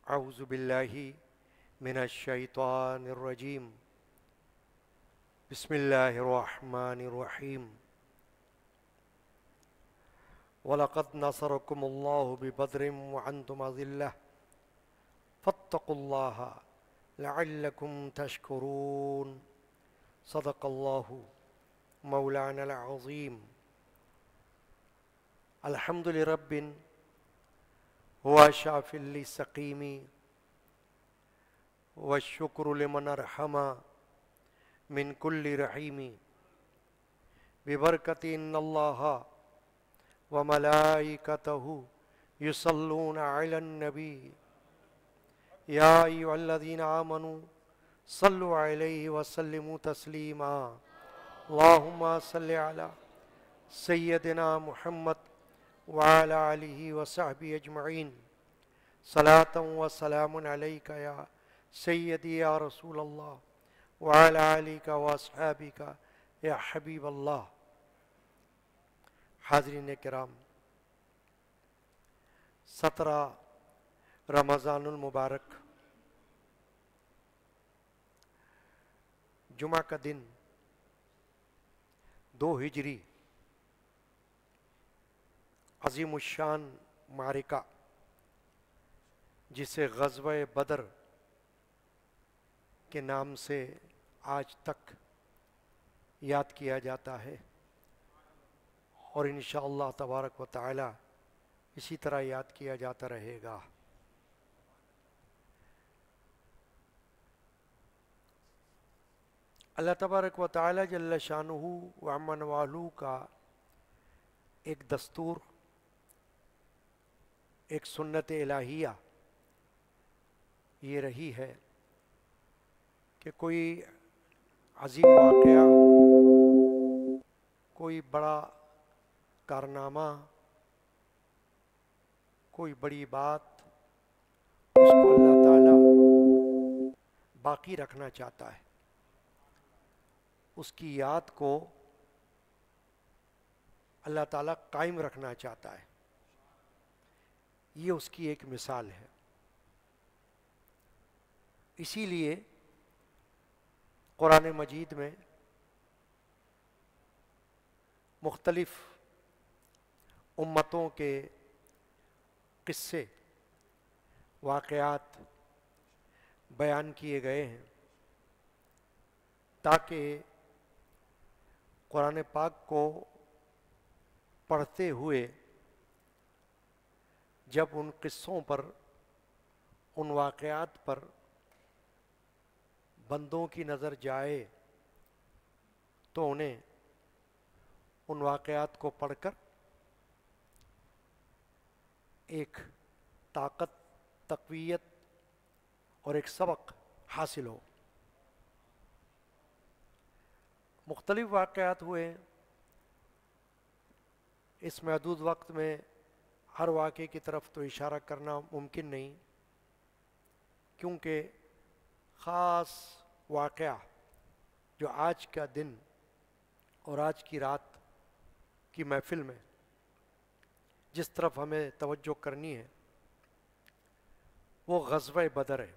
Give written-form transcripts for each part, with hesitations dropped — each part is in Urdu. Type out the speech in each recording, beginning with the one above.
اعوذ باللہ من الشیطان الرجیم بسم اللہ الرحمن الرحیم وَلَقَدْ نَصَرَكُمُ اللَّهُ بِبَدْرٍ وَأَنْتُمْ أَذِلَّةٌ فَاتَّقُوا اللَّهَ لَعَلَّكُمْ تَشْكُرُونَ صدق اللہ مولانا العظیم الحمد لرب هو شافی للسقیم والشکر لمن ارحم من کل رحیم ببرکت ان اللہ وملائکتہ یصلون علی النبی یا ایھا الذین آمنوا صلوا علیہ وسلموا تسلیما اللہم صل علی سیدنا محمد وعلى آلہ وصحبہ اجمعین صلاۃ و سلام علیک یا سیدی یا رسول اللہ وعلى آلک واصحابک یا حبیب اللہ۔ حاضرین کرام، 17 رمضان المبارک جمعہ کا دن 2 ہجری عظیم الشان معرکہ جسے غزوہ بدر کے نام سے آج تک یاد کیا جاتا ہے، اور انشاءاللہ تبارک و تعالی اسی طرح یاد کیا جاتا رہے گا۔ اللہ تبارک و تعالی جل شانہ و عم نوالہ کا ایک دستور، ایک سنت الہیہ یہ رہی ہے کہ کوئی عظیم واقعہ، کوئی بڑا کارنامہ، کوئی بڑی بات، اس کو اللہ تعالی باقی رکھنا چاہتا ہے، اس کی یاد کو اللہ تعالیٰ قائم رکھنا چاہتا ہے۔ یہ اس کی ایک مثال ہے۔ اسی لیے قرآن مجید میں مختلف امتوں کے قصے، واقعات بیان کیے گئے ہیں تاکہ قرآن پاک کو پڑھتے ہوئے جب ان قصوں پر، ان واقعات پر بندوں کی نظر جائے تو انہیں ان واقعات کو پڑھ کر ایک طاقت، تقویت اور ایک سبق حاصل ہو۔ مختلف واقعات ہوئے، اس محدود وقت میں ہر واقعے کی طرف تو اشارہ کرنا ممکن نہیں، کیونکہ خاص واقعہ جو آج کا دن اور آج کی رات کی محفل میں جس طرف ہمیں توجہ کرنی ہے وہ غزوہ بدر ہے،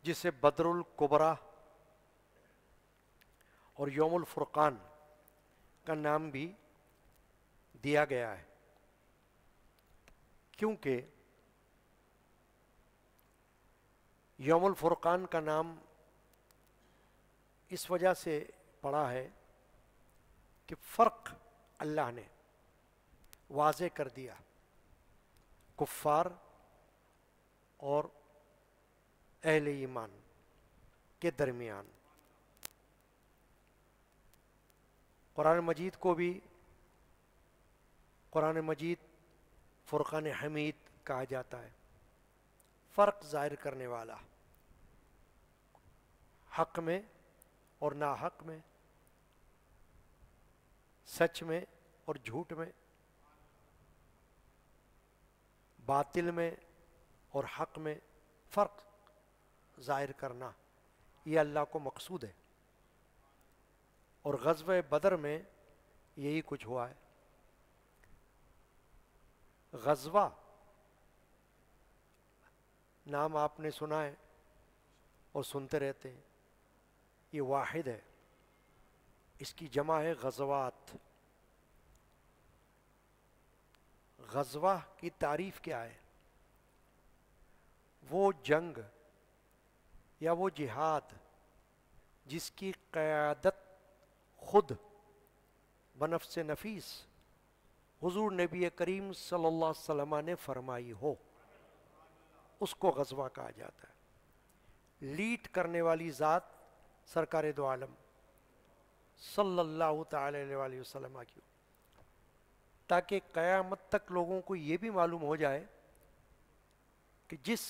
جسے بدر الکبریٰ اور یوم الفرقان کا نام بھی دیا گیا ہے، کیونکہ یوم الفرقان کا نام اس وجہ سے پڑا ہے کہ فرق اللہ نے واضح کر دیا کفار اور اہل ایمان کے درمیان۔ قرآن مجید کو بھی قرآن مجید فرقان حمید کہا جاتا ہے، فرق ظاہر کرنے والا، حق میں اور ناحق میں، سچ میں اور جھوٹ میں، باطل میں اور حق میں فرق ظاہر کرنا، یہ اللہ کو مقصود ہے۔ اور غزوہ بدر میں یہی کچھ ہوا ہے۔ غزوہ نام آپ نے سنا ہے اور سنتے رہتے ہیں، یہ واحد ہے، اس کی جمع ہے غزوات۔ غزوہ کی تعریف کیا ہے؟ وہ جنگ یا وہ جہاد جس کی قیادت خود بنفس نفیس حضور نبی کریم صلی اللہ علیہ وسلم نے فرمائی ہو، اس کو غزوہ کہا جاتا ہے۔ لیڈ کرنے والی ذات سرکار دو عالم صلی اللہ تعالی علیہ وسلم کی ہو، تاکہ قیامت تک لوگوں کو یہ بھی معلوم ہو جائے کہ جس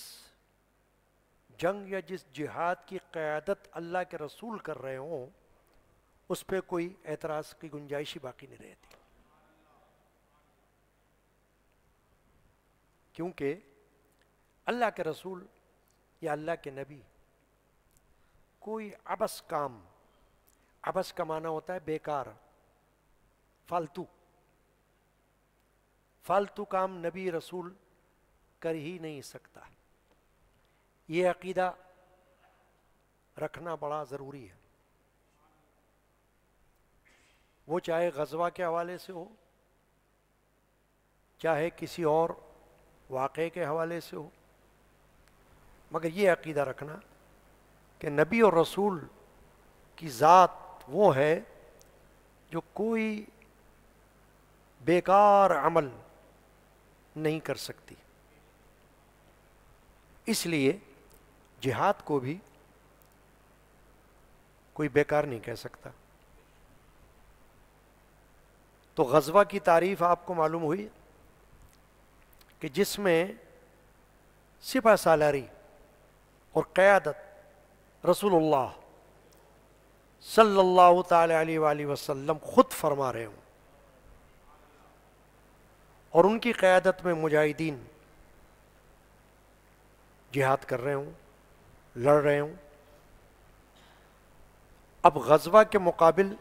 جنگ یا جس جہاد کی قیادت اللہ کے رسول کر رہے ہوں اس پہ کوئی اعتراض کی گنجائش ہی باقی نہیں رہتی، کیونکہ اللہ کے رسول یا اللہ کے نبی کوئی عبث کام، عبث کا معنی ہوتا ہے بیکار، فالتو، فالتو کام نبی رسول کر ہی نہیں سکتا۔ یہ عقیدہ رکھنا بڑا ضروری ہے، وہ چاہے غزوہ کے حوالے سے ہو، چاہے کسی اور واقعے کے حوالے سے ہو، مگر یہ عقیدہ رکھنا کہ نبی اور رسول کی ذات وہ ہے جو کوئی بیکار عمل نہیں کر سکتی۔ اس لیے جہاد کو بھی کوئی بیکار نہیں کہہ سکتا۔ تو غزوہ کی تعریف آپ کو معلوم ہوئی کہ جس میں سپہ سالاری اور قیادت رسول اللہ صلی اللہ تعالی علیہ وآلہ وسلم خود فرما رہے ہوں، اور ان کی قیادت میں مجاہدین جہاد کر رہے ہوں، لڑ رہے ہوں۔ اب غزوہ کے مقابل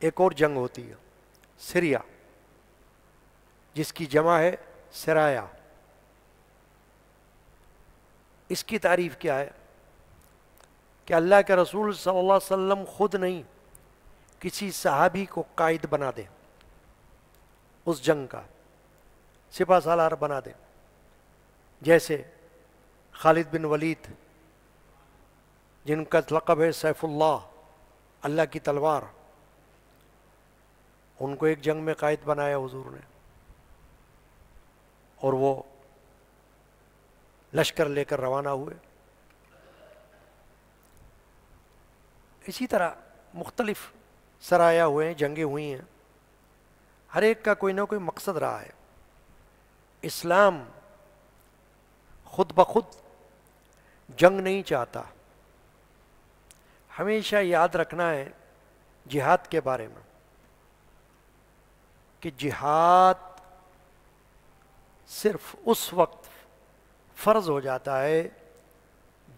ایک اور جنگ ہوتی ہے، سریا، جس کی جمع ہے سرایا۔ اس کی تعریف کیا ہے کہ اللہ کے رسول صلی اللہ علیہ وسلم خود نہیں، کسی صحابی کو قائد بنا دیں، اس جنگ کا سپہ سالار بنا دیں، جیسے خالد بن ولید جن کا لقب ہے سیف اللہ، اللہ کی تلوار، ان کو ایک جنگ میں قائد بنایا حضور نے، اور وہ لشکر لے کر روانہ ہوئے۔ اسی طرح مختلف سرایا ہوئے ہیں، جنگیں ہوئی ہیں، ہر ایک کا کوئی نہ کوئی مقصد رہا ہے۔ اسلام خود بخود جنگ نہیں چاہتا، ہمیشہ یاد رکھنا ہے جہاد کے بارے میں کہ جہاد صرف اس وقت فرض ہو جاتا ہے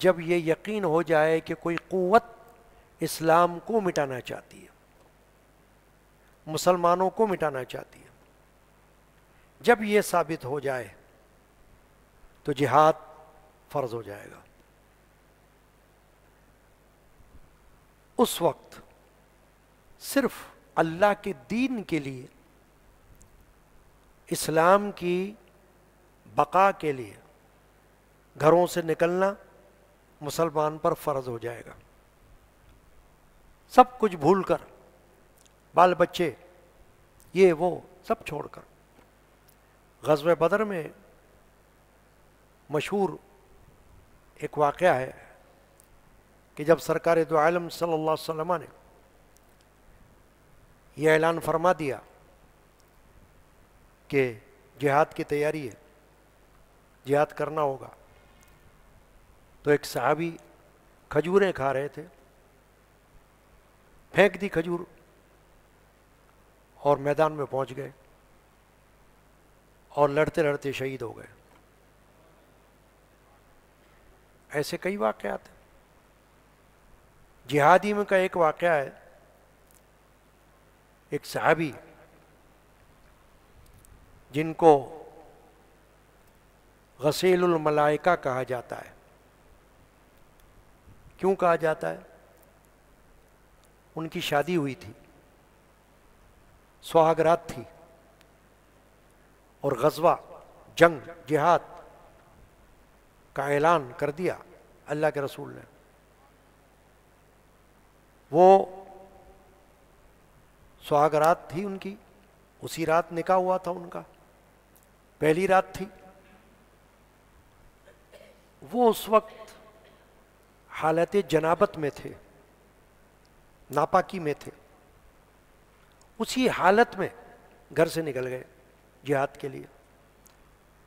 جب یہ یقین ہو جائے کہ کوئی قوت اسلام کو مٹانا چاہتی ہے، مسلمانوں کو مٹانا چاہتی ہے۔ جب یہ ثابت ہو جائے تو جہاد فرض ہو جائے گا۔ اس وقت صرف اللہ کے دین کے لیے، اسلام کی بقا کے لیے گھروں سے نکلنا مسلمان پر فرض ہو جائے گا۔ سب کچھ بھول کر، بال بچے یہ وہ سب چھوڑ کر، غزوہ بدر میں مشہور ایک واقعہ ہے کہ جب سرکار دو عالم صلی اللہ علیہ وسلم نے یہ اعلان فرما دیا کہ جہاد کی تیاری ہے، جہاد کرنا ہوگا، تو ایک صحابی کھجوریں کھا رہے تھے، پھینک دی کھجور اور میدان میں پہنچ گئے اور لڑتے لڑتے شہید ہو گئے۔ ایسے کئی واقعات ہیں۔ جہادی میں کا ایک واقعہ ہے، ایک صحابی جن کو غسیل الملائکہ کہا جاتا ہے۔ کیوں کہا جاتا ہے؟ ان کی شادی ہوئی تھی، سہاگرات تھی، اور غزوہ، جنگ، جہاد کا اعلان کر دیا اللہ کے رسول نے۔ وہ سہاگرات تھی ان کی، اسی رات نکاح ہوا تھا ان کا، پہلی رات تھی۔ وہ اس وقت حالت جنابت میں تھے، ناپاکی میں تھے، اسی حالت میں گھر سے نکل گئے جہاد کے لیے۔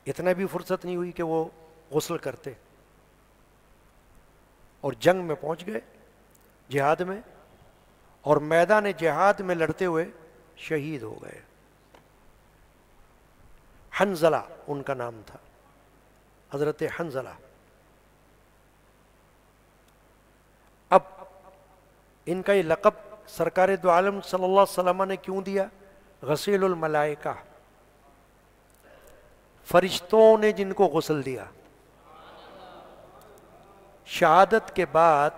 اتنا بھی فرصت نہیں ہوئی کہ وہ غسل کرتے، اور جنگ میں پہنچ گئے، جہاد میں، اور میدان جہاد میں لڑتے ہوئے شہید ہو گئے۔ حنظلہ ان کا نام تھا، حضرت حنظلہ۔ اب ان کا یہ لقب سرکار دو عالم صلی اللہ علیہ وسلم نے کیوں دیا؟ غسیل الملائکہ، فرشتوں نے جن کو غسل دیا۔ شہادت کے بعد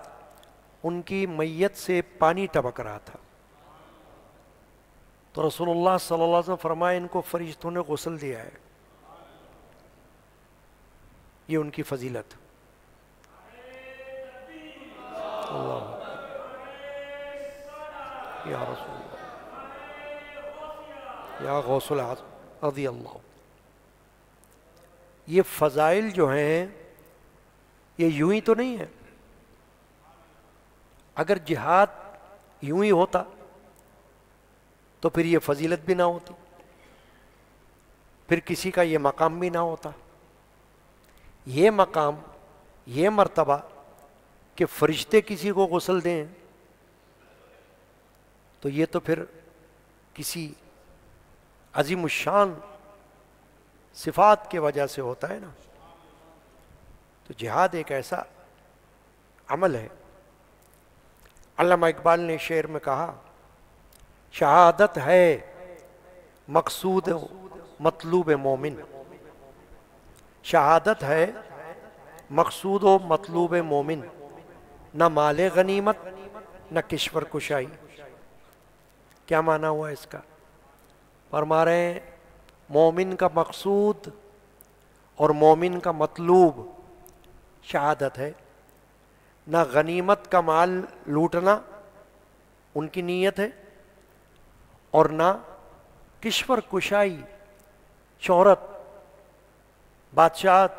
ان کی میت سے پانی ٹپک رہا تھا، تو رسول اللہ صلی اللہ علیہ وسلم فرمایا ان کو فرشتوں نے غسل دیا ہے۔ یہ ان کی فضیلت۔ اللہ یا رسول اللہ، یا غوث الاعظم رضی اللہ۔ یہ فضائل جو ہیں یہ یوں ہی تو نہیں ہے۔ اگر جہاد یوں ہی ہوتا تو پھر یہ فضیلت بھی نہ ہوتی، پھر کسی کا یہ مقام بھی نہ ہوتا۔ یہ مقام، یہ مرتبہ کہ فرشتے کسی کو غسل دیں، تو یہ تو پھر کسی عظیم الشان صفات کی وجہ سے ہوتا ہے نا۔ تو جہاد ایک ایسا عمل ہے۔ علامہ اقبال نے شعر میں کہا، شہادت ہے مقصود و مطلوب مومن، شہادت ہے مقصود و مطلوب مومن، نہ مال غنیمت نہ کشور کشائی۔ کیا معنی ہوا اس کا؟ فرما رہے ہیں مومن کا مقصود اور مومن کا مطلوب شہادت ہے، نہ غنیمت کا مال لوٹنا ان کی نیت ہے، اور نہ کشور کشائی، شہرت، بادشاہت،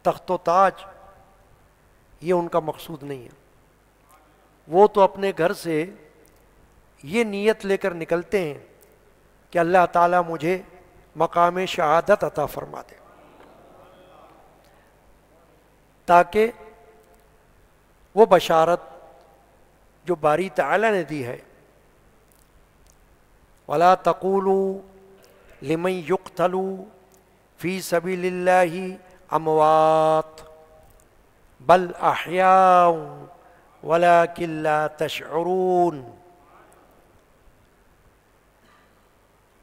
تخت و تاج، یہ ان کا مقصود نہیں ہے۔ وہ تو اپنے گھر سے یہ نیت لے کر نکلتے ہیں کہ اللہ تعالیٰ مجھے مقام شہادت عطا فرما دے، تاکہ وہ بشارت جو باری تعالیٰ نے دی ہے، وَلَا تَقُولُوا لِمَن يُقْتَلُ فِي سَبِيلِ اللَّهِ أَمْوَاتٌ بَلْ أَحْيَاءٌ وَلَكِنْ لَا تَشْعُرُونَ۔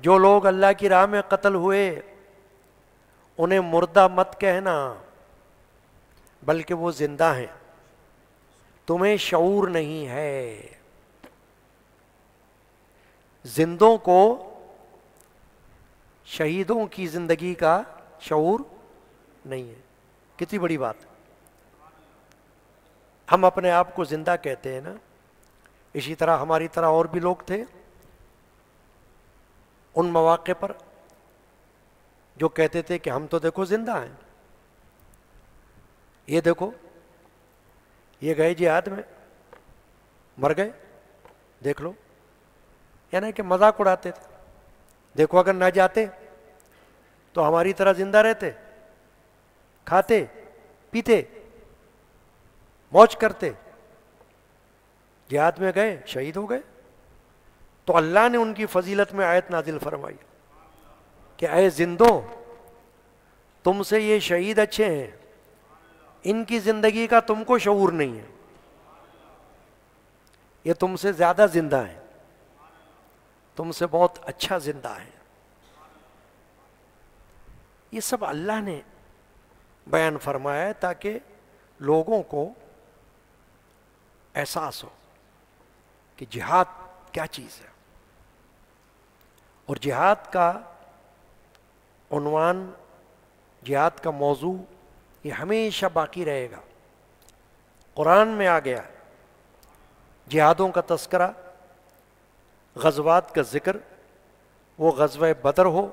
جو لوگ اللہ کی راہ میں قتل ہوئے انہیں مردہ مت کہنا، بلکہ وہ زندہ ہیں، تمہیں شعور نہیں ہے۔ زندوں کو شہیدوں کی زندگی کا شعور نہیں ہے۔ کتنی بڑی بات۔ ہم اپنے آپ کو زندہ کہتے ہیں نا، اسی طرح ہماری طرح اور بھی لوگ تھے ان مواقع پر جو کہتے تھے کہ ہم تو دیکھو زندہ ہیں، یہ دیکھو یہ گئے جہاد میں مر گئے، دیکھ لو، یعنی کہ مذاق اڑاتے تھے۔ دیکھو اگر نہ جاتے تو ہماری طرح زندہ رہتے، کھاتے پیتے موج کرتے، جہاد میں گئے شہید ہو گئے۔ تو اللہ نے ان کی فضیلت میں آیت نازل فرمائی کہ اے زندوں، تم سے یہ شہید اچھے ہیں، ان کی زندگی کا تم کو شعور نہیں ہے، یہ تم سے زیادہ زندہ ہیں، تم سے بہت اچھا زندہ ہے۔ یہ سب اللہ نے بیان فرمایا ہے تاکہ لوگوں کو احساس ہو کہ جہاد کیا چیز ہے. اور جہاد کا عنوان، جہاد کا موضوع یہ ہمیشہ باقی رہے گا. قرآن میں آ گیا جہادوں کا تذکرہ، غزوات کا ذکر، وہ غزوہ بدر ہو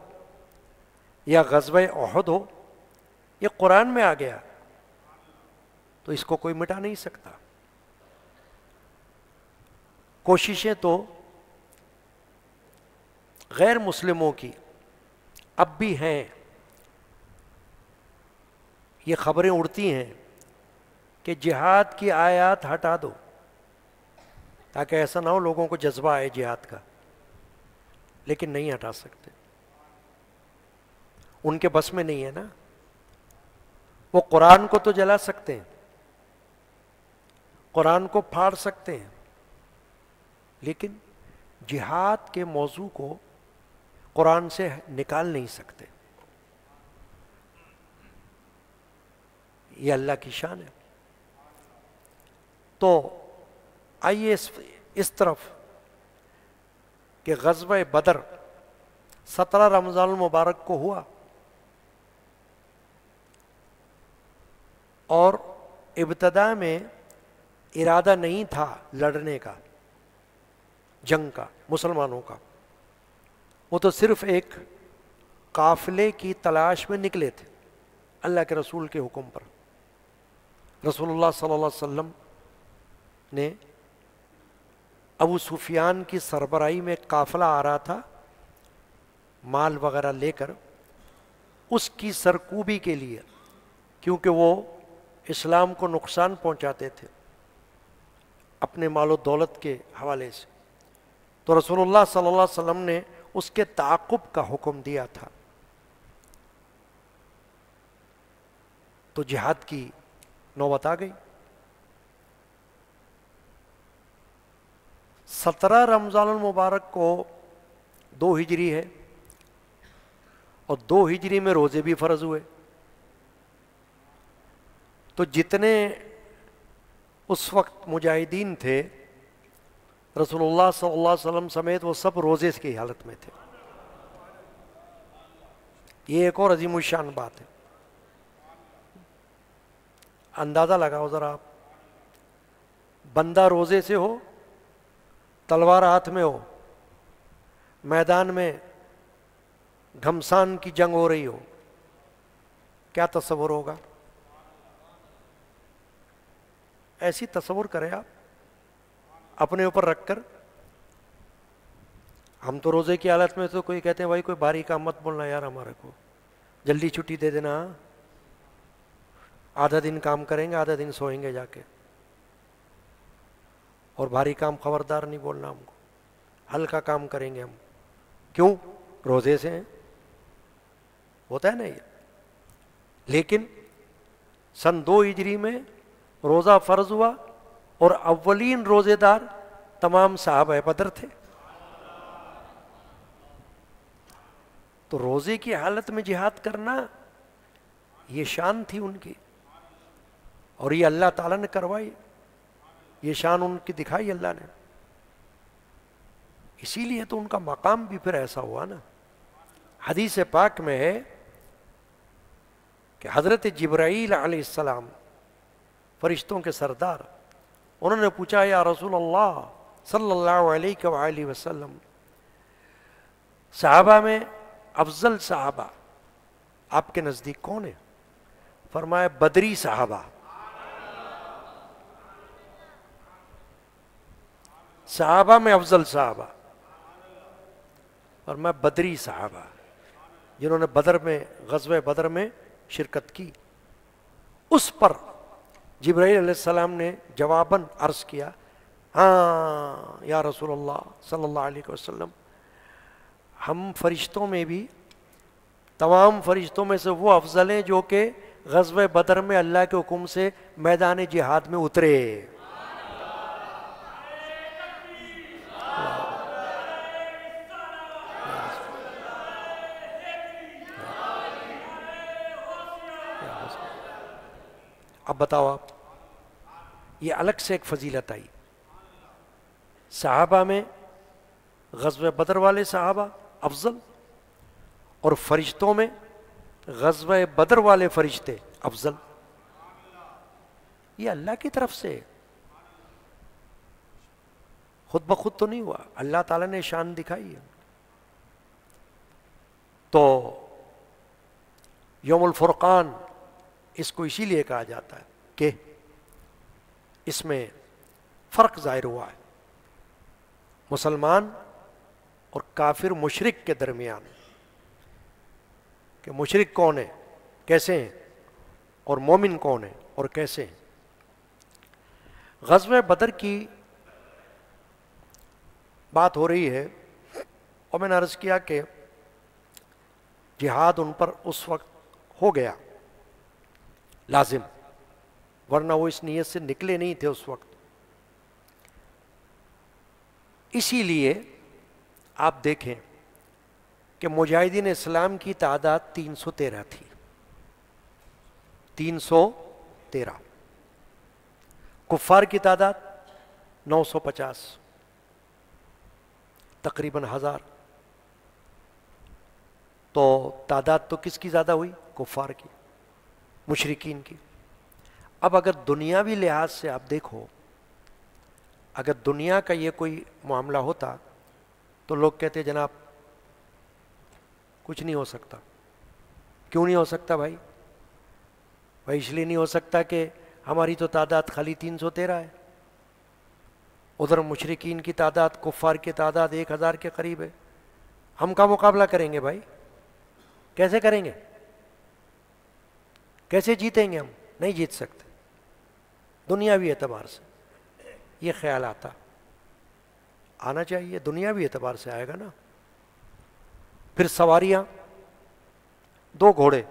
یا غزوہ احد ہو، یہ قرآن میں آ گیا تو اس کو کوئی مٹا نہیں سکتا. کوششیں تو غیر مسلموں کی اب بھی ہیں، یہ خبریں اڑتی ہیں کہ جہاد کی آیات ہٹا دو تاکہ ایسا نہ ہو لوگوں کو جذبہ آئے جہاد کا، لیکن نہیں ہٹا سکتے، ان کے بس میں نہیں ہے نا. وہ قرآن کو تو جلا سکتے ہیں، قرآن کو پھاڑ سکتے ہیں، لیکن جہاد کے موضوع کو قرآن سے نکال نہیں سکتے. یہ اللہ کی شان ہے. تو آئیے اس طرف کہ غزوہ بدر 17 رمضان المبارک کو ہوا، اور ابتدا میں ارادہ نہیں تھا لڑنے کا، جنگ کا، مسلمانوں کا. وہ تو صرف ایک قافلے کی تلاش میں نکلے تھے اللہ کے رسول کے حکم پر. رسول اللہ صلی اللہ علیہ وسلم نے ابو سفیان کی سربراہی میں ایک قافلہ آ رہا تھا مال وغیرہ لے کر، اس کی سرکوبی کے لیے، کیونکہ وہ اسلام کو نقصان پہنچاتے تھے اپنے مال و دولت کے حوالے سے. تو رسول اللہ صلی اللہ علیہ وسلم نے اس کے تعاقب کا حکم دیا تھا. تو جہاد کی نوبت آ گئی. 17 رمضان المبارک کو 2 ہجری ہے، اور 2 ہجری میں روزے بھی فرض ہوئے. تو جتنے اس وقت مجاہدین تھے رسول اللہ صلی اللہ علیہ وسلم سمیت، وہ سب روزے کی حالت میں تھے. یہ ایک اور عظیم الشان بات ہے. اندازہ لگاؤ ذرا آپ، بندہ روزے سے ہو، تلوار ہاتھ میں ہو، میدان میں گھمسان کی جنگ ہو رہی ہو، کیا تصور ہوگا؟ ایسی تصور کریں آپ اپنے اوپر رکھ کر. ہم تو روزے کی حالت میں تو کوئی کہتے ہیں بھائی کوئی بھاری کام مت بولنا یار، ہمارے کو جلدی چھٹی دے دینا، آدھا دن کام کریں گے آدھا دن سوئیں گے جا کے، اور بھاری کام خبردار نہیں بولنا ہم کو، ہلکا کام کریں گے ہم. کیوں؟ روزے سے ہیں، ہوتا ہے نا یہ. لیکن سن 2 ہجری میں روزہ فرض ہوا، اور اولین روزے دار تمام صحابہ بدر تھے. تو روزے کی حالت میں جہاد کرنا یہ شان تھی ان کی، اور یہ اللہ تعالیٰ نے کروائی، یہ شان ان کی دکھائی اللہ نے. اسی لیے تو ان کا مقام بھی پھر ایسا ہوا نا. حدیث پاک میں ہے کہ حضرت جبرائیل علیہ السلام، فرشتوں کے سردار، انہوں نے پوچھا یا رسول اللہ صلی اللہ علیہ وآلہ وسلم، صحابہ میں افضل صحابہ آپ کے نزدیک کون ہے؟ فرمایا بدری صحابہ. صحابہ میں افضل صحابہ، فرمایا بدری صحابہ، جنہوں نے بدر میں، غزوہ بدر میں شرکت کی. اس پر جبرائیل علیہ السلام نے جواباً عرض کیا، ہاں یا رسول اللہ صلی اللہ علیہ وسلم، ہم فرشتوں میں بھی، تمام فرشتوں میں سے وہ افضل ہیں جو کہ غزوہ بدر میں اللہ کے حکم سے میدان جہاد میں اترے. اب بتاؤ آپ، یہ الگ سے ایک فضیلت آئی۔ صحابہ میں غزوہ بدر والے صحابہ افضل، اور فرشتوں میں غزوہ بدر والے فرشتے افضل۔ یہ اللہ کی طرف سے خود بخود تو نہیں ہوا، اللہ تعالیٰ نے شان دکھائی ہے۔ تو یوم الفرقان اس کو اسی لیے کہا جاتا ہے کہ اس میں فرق ظاہر ہوا ہے مسلمان اور کافر مشرک کے درمیان، کہ مشرک کون ہے، کیسے ہیں، اور مومن کون ہے اور کیسے ہیں۔ غزوہ بدر کی بات ہو رہی ہے، اور میں نے عرض کیا کہ جہاد ان پر اس وقت ہو گیا لازم، ورنہ وہ اس نیت سے نکلے نہیں تھے اس وقت۔ اسی لیے آپ دیکھیں کہ مجاہدین اسلام کی تعداد 313 تھی، 313، کفار کی تعداد 950، تقریباً 1000۔ تو تعداد تو کس کی زیادہ ہوئی؟ کفار کی، مشرکین کی۔ اب اگر دنیاوی لحاظ سے آپ دیکھو، اگر دنیا کا یہ کوئی معاملہ ہوتا تو لوگ کہتے جناب کچھ نہیں ہو سکتا۔ کیوں نہیں ہو سکتا بھائی؟ بھائی اس لیے نہیں ہو سکتا کہ ہماری تو تعداد خالی 313 ہے، ادھر مشرکین کی تعداد، کفار کی تعداد 1000 کے قریب ہے، ہم کا مقابلہ کریں گے بھائی؟ کیسے کریں گے؟ کیسے جیتیں گے؟ ہم نہیں جیت سکتے دنیاوی اعتبار سے۔ یہ خیال آنا چاہیے، دنیاوی اعتبار سے آئے گا نا۔ پھر سواریاں، 2 گھوڑے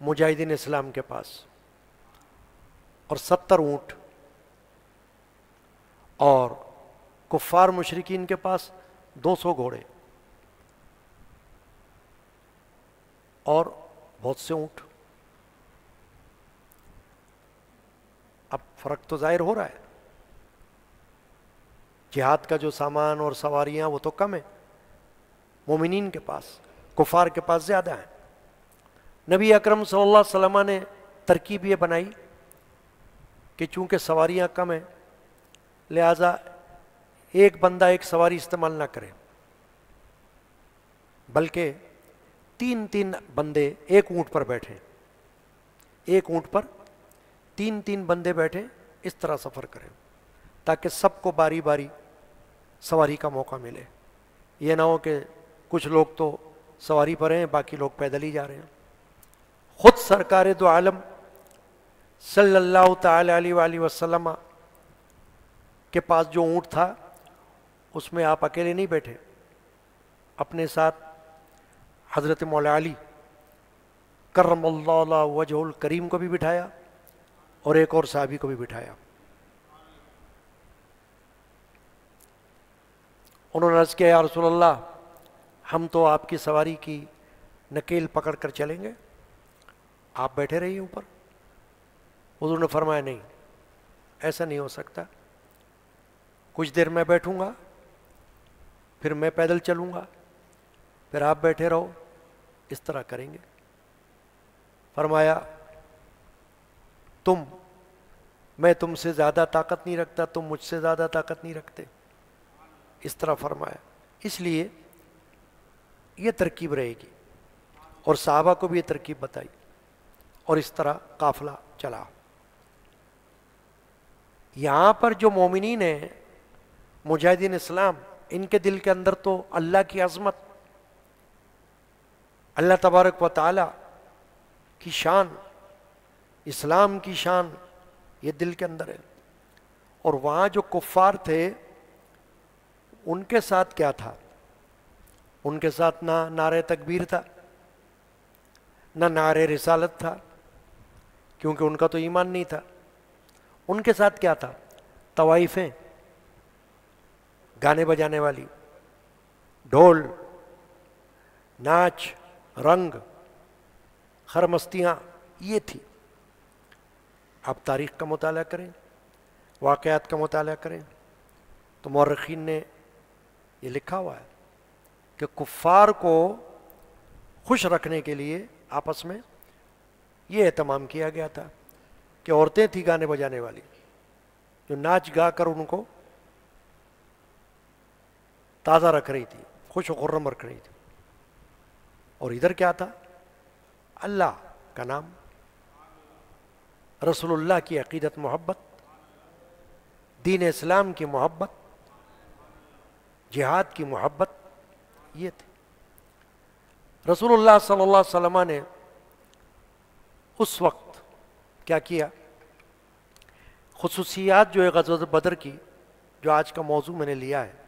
مجاہدین اسلام کے پاس، اور 70 اونٹ، اور کفار مشرکین کے پاس 200 گھوڑے اور بہت سے اونٹ۔ اب فرق تو ظاہر ہو رہا ہے، جہاد کا جو سامان اور سواریاں وہ تو کم ہے مومنین کے پاس، کفار کے پاس زیادہ ہیں۔ نبی اکرم صلی اللہ علیہ وسلم نے ترکیب یہ بنائی کہ چونکہ سواریاں کم ہیں لہذا ایک بندہ ایک سواری استعمال نہ کرے، بلکہ 3 بندے ایک اونٹ پر بیٹھیں، ایک اونٹ پر 3 بندے بیٹھیں، اس طرح سفر کریں تاکہ سب کو باری باری سواری کا موقع ملے۔ یہ نہ ہو کہ کچھ لوگ تو سواری پر ہیں باقی لوگ پیدل ہی جا رہے ہیں۔ خود سرکار دو عالم صلی اللہ تعالی علیہ وآلہ وسلم کے پاس جو اونٹ تھا اس میں آپ اکیلے نہیں بیٹھے، اپنے ساتھ حضرت مولا علی کرم اللہ وجہ الکریم کو بھی بٹھایا اور ایک اور صحابی کو بھی بٹھایا۔ انہوں نے عرض کیا یا رسول اللہ ہم تو آپ کی سواری کی نکیل پکڑ کر چلیں گے، آپ بیٹھے رہیے اوپر۔ حضور نے فرمایا نہیں، ایسا نہیں ہو سکتا، کچھ دیر میں بیٹھوں گا پھر میں پیدل چلوں گا پھر آپ بیٹھے رہو، اس طرح کریں گے۔ فرمایا میں تم سے زیادہ طاقت نہیں رکھتا، تم مجھ سے زیادہ طاقت نہیں رکھتے، اس طرح فرمایا۔ اس لیے یہ ترکیب رہے گی، اور صحابہ کو بھی یہ ترکیب بتائی، اور اس طرح قافلہ چلا۔ یہاں پر جو مومنین ہیں مجاہدین اسلام، ان کے دل کے اندر تو اللہ کی عظمت، اللہ تبارک و تعالی کی شان، اسلام کی شان یہ دل کے اندر ہے۔ اور وہاں جو کفار تھے ان کے ساتھ کیا تھا؟ ان کے ساتھ نہ نعرہ تکبیر تھا، نہ نعرہ رسالت تھا، کیونکہ ان کا تو ایمان نہیں تھا۔ ان کے ساتھ کیا تھا؟ طوائفیں، گانے بجانے والی، ڈھول، ناچ، رنگ، خرمستیاں، یہ تھی۔ آپ تاریخ کا مطالعہ کریں، واقعات کا مطالعہ کریں تو مورخین نے یہ لکھا ہوا ہے کہ کفار کو خوش رکھنے کے لیے آپس میں یہ اہتمام کیا گیا تھا کہ عورتیں تھیں گانے بجانے والی جو ناچ گا کر ان کو تازہ رکھ رہی تھی، خوش و خرم رکھ رہی تھی، اور ادھر کیا تھا؟ اللہ کا نام، رسول اللہ کی عقیدت، محبت، دین اسلام کی محبت، جہاد کی محبت، یہ تھی۔ رسول اللہ صلی اللہ علیہ وسلم نے اس وقت کیا کیا؟ خصوصیات جو ہے غزوہ بدر کی، جو آج کا موضوع میں نے لیا ہے،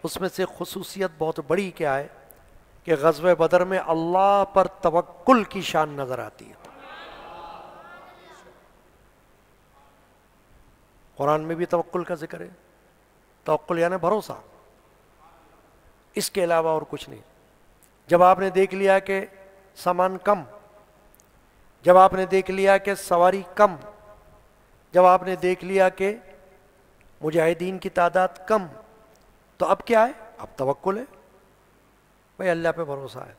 اس میں سے خصوصیت بہت بڑی کیا ہے کہ غزوہ بدر میں اللہ پر توکل کی شان نظر آتی ہے۔ قرآن میں بھی توکل کا ذکر ہے، توکل یعنی بھروسہ، اس کے علاوہ اور کچھ نہیں۔ جب آپ نے دیکھ لیا کہ سامان کم، جب آپ نے دیکھ لیا کہ سواری کم، جب آپ نے دیکھ لیا کہ مجاہدین کی تعداد کم، تو اب کیا ہے؟ اب توکل ہے، بھائی اللہ پہ بھروسہ ہے،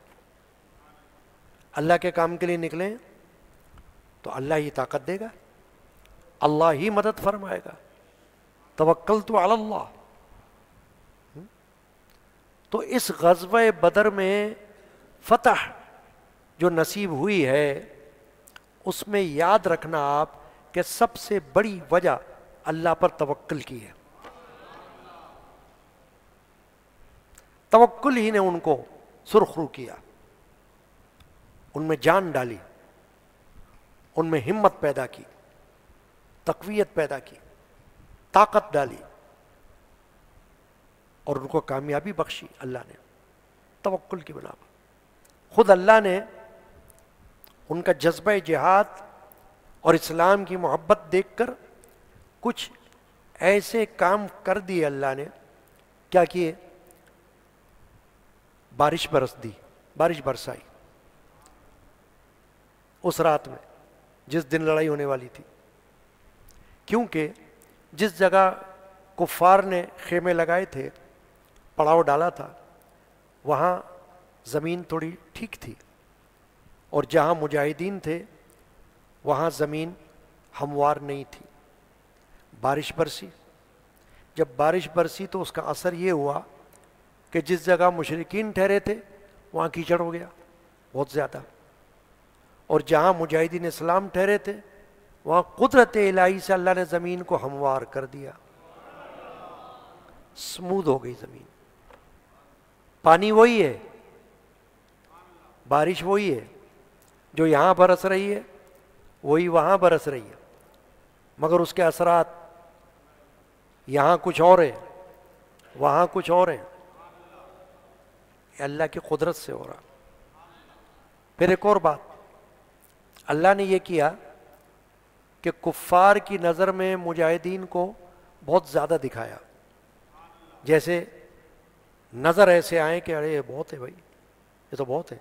اللہ کے کام کے لیے نکلیں تو اللہ ہی طاقت دے گا، اللہ ہی مدد فرمائے گا، توکلت علی اللہ۔ تو اس غزوہ بدر میں فتح جو نصیب ہوئی ہے، اس میں یاد رکھنا آپ کہ سب سے بڑی وجہ اللہ پر توکل کی ہے۔ توکل ہی نے ان کو سرخرو کیا، ان میں جان ڈالی، ان میں ہمت پیدا کی، تقویت پیدا کی، طاقت ڈالی، اور ان کو کامیابی بخشی اللہ نے توکل کی بنا پر۔ خود اللہ نے ان کا جذبہ جہاد اور اسلام کی محبت دیکھ کر کچھ ایسے کام کر دیے اللہ نے، کیا کیے؟ بارش برس دی، بارش برسائی اس رات میں جس دن لڑائی ہونے والی تھی، کیونکہ جس جگہ کفار نے خیمے لگائے تھے، پڑاؤ ڈالا تھا، وہاں زمین تھوڑی ٹھیک تھی، اور جہاں مجاہدین تھے وہاں زمین ہموار نہیں تھی۔ بارش برسی، جب بارش برسی تو اس کا اثر یہ ہوا کہ جس جگہ مشرکین ٹھہرے تھے وہاں کیچڑ ہو گیا بہت زیادہ، اور جہاں مجاہدین اسلام ٹھہرے تھے وہاں قدرت الہی سے اللہ نے زمین کو ہموار کر دیا، سمودھ ہو گئی زمین۔ پانی وہی ہے، بارش وہی ہے، جو یہاں برس رہی ہے وہی وہاں برس رہی ہے، مگر اس کے اثرات یہاں کچھ اور ہیں، وہاں کچھ اور ہیں، یہ اللہ کی قدرت سے ہو رہا۔ پھر ایک اور بات اللہ نے یہ کیا کہ کفار کی نظر میں مجاہدین کو بہت زیادہ دکھایا، جیسے نظر ایسے آئے کہ ارے یہ بہت ہے بھائی، یہ تو بہت ہے،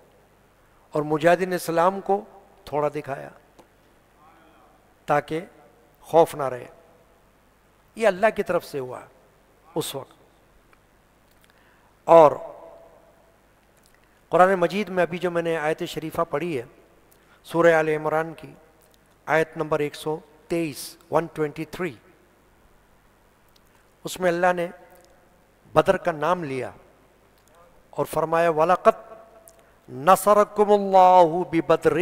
اور مجاہدین اسلام کو تھوڑا دکھایا تاکہ خوف نہ رہے۔ یہ اللہ کی طرف سے ہوا اس وقت۔ اور قرآن مجید میں ابھی جو میں نے آیت شریفہ پڑھی ہے سورہ آل عمران کی آیت نمبر 123 123، اس میں اللہ نے بدر کا نام لیا اور فرمایا وَلَقَدْ نَصَرَكُمُ اللَّهُ بِبَدْرٍ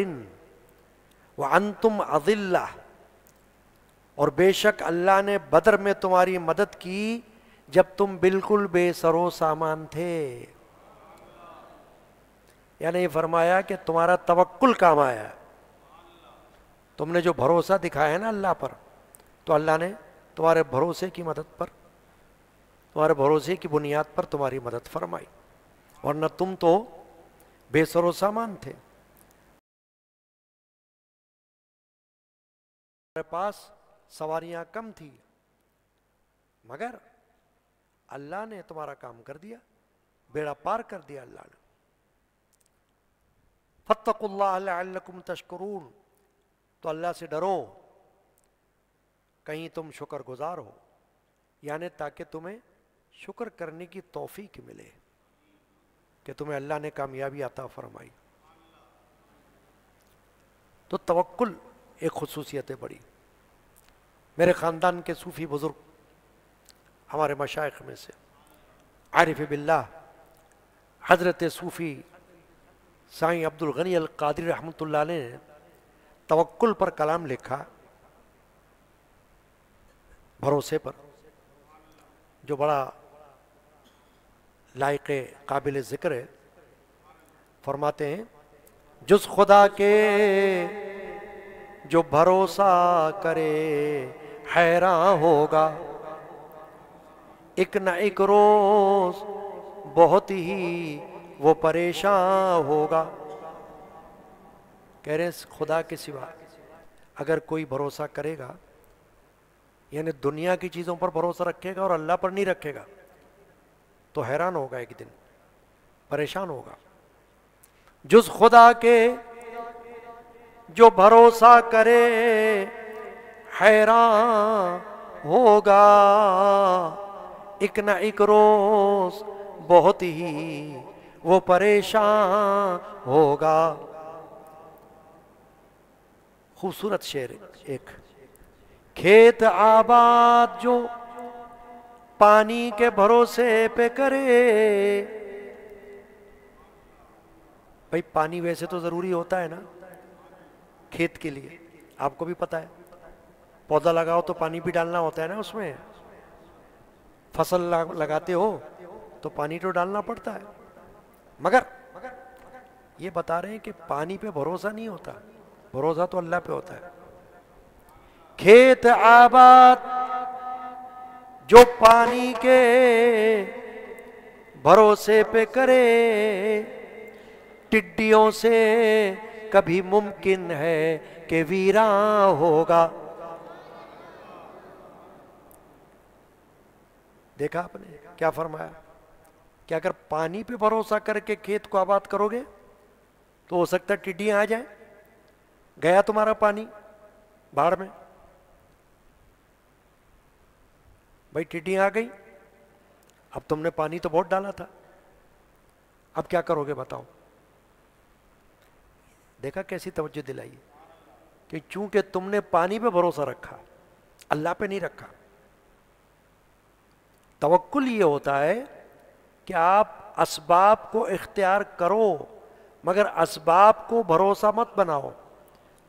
وَأَنْتُمْ أَذِلَّةٌ، اور بے شک اللہ نے بدر میں تمہاری مدد کی جب تم بالکل بے سر و سامان تھے۔ یعنی یہ فرمایا کہ تمہارا توکل کام آیا ہے، تم نے جو بھروسہ دکھایا ہے نا اللہ پر، تو اللہ نے تمہارے بھروسے کی مدد پر، تمہارے بھروسے کی بنیاد پر تمہاری مدد فرمائی، ورنہ تم تو بے سر و سامان تھے، تمہارے پاس سواریاں کم تھی، مگر اللہ نے تمہارا کام کر دیا، بیڑا پار کر دیا اللہ نے۔ فاتقوا اللہ لعلکم تشکرون، تو اللہ سے ڈرو کہیں تم شکر گزار ہو، یعنی تاکہ تمہیں شکر کرنے کی توفیق ملے کہ تمہیں اللہ نے کامیابی عطا فرمائی۔ تو توکل ایک خصوصیت ہے بڑی۔ میرے خاندان کے صوفی بزرگ، ہمارے مشائخ میں سے عارف باللہ حضرت صوفی سائیں عبد الغنی القادری رحمۃ اللہ علیہ نے توکل پر کلام لکھا، بھروسے پر، جو بڑا لائق قابل ذکر ہے۔ فرماتے ہیں جز خدا کے جو بھروسہ کرے حیران ہوگا، ایک نہ ایک روز بہت ہی وہ پریشان ہوگا۔ کہہ رہے ہیں خدا کے سوا اگر کوئی بھروسہ کرے گا، یعنی دنیا کی چیزوں پر بھروسہ رکھے گا اور اللہ پر نہیں رکھے گا، تو حیران ہوگا، ایک دن پریشان ہوگا۔ جز خدا کے جو بھروسہ کرے حیران ہوگا، ایک نہ ایک روز بہت ہی وہ پریشان ہوگا۔ خوبصورت شعر ایک، کھیت آباد جو پانی کے بھروسے پہ کرے، بھائی پانی ویسے تو ضروری ہوتا ہے نا کھیت کے لیے، آپ کو بھی پتہ ہے، پودا لگاؤ تو پانی بھی ڈالنا ہوتا ہے نا، اس میں فصل لگاتے ہو تو پانی تو ڈالنا پڑتا ہے، مگر یہ بتا رہے ہیں کہ پانی پہ بھروسہ نہیں ہوتا، بھروسہ تو اللہ پہ ہوتا ہے۔ کھیت آباد جو پانی کے بھروسے پہ کرے، ٹڈیوں سے کبھی ممکن ہے کہ ویران ہوگا۔ دیکھا آپ نے کیا فرمایا کہ اگر پانی پہ بھروسہ کر کے کھیت کو آباد کرو گے تو ہو سکتا ہے ٹڈیاں آ جائیں، گیا تمہارا پانی باڑ میں، بھائی ٹڈیاں آ گئی، اب تم نے پانی تو بہت ڈالا تھا، اب کیا کرو گے بتاؤ؟ دیکھا کیسی توجہ دلائی کہ چونکہ تم نے پانی پہ بھروسہ رکھا، اللہ پہ نہیں رکھا۔ توکل یہ ہوتا ہے کہ آپ اسباب کو اختیار کرو مگر اسباب کو بھروسہ مت بناؤ،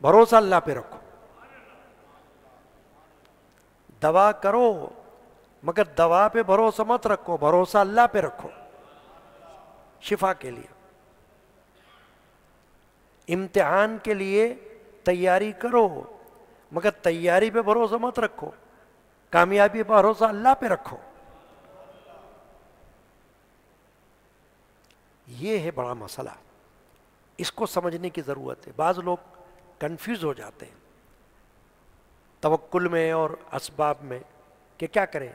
بھروسہ اللہ پہ رکھو۔ دوا کرو مگر دوا پہ بھروسہ مت رکھو، بھروسہ اللہ پہ رکھو شفا کے لیے۔ امتحان کے لیے تیاری کرو مگر تیاری پہ بھروسہ مت رکھو، کامیابی پہ بھروسہ اللہ پہ رکھو۔ یہ ہے بڑا مسئلہ، اس کو سمجھنے کی ضرورت ہے۔ بعض لوگ کنفیوز ہو جاتے ہیں توکل میں اور اسباب میں کہ کیا کریں،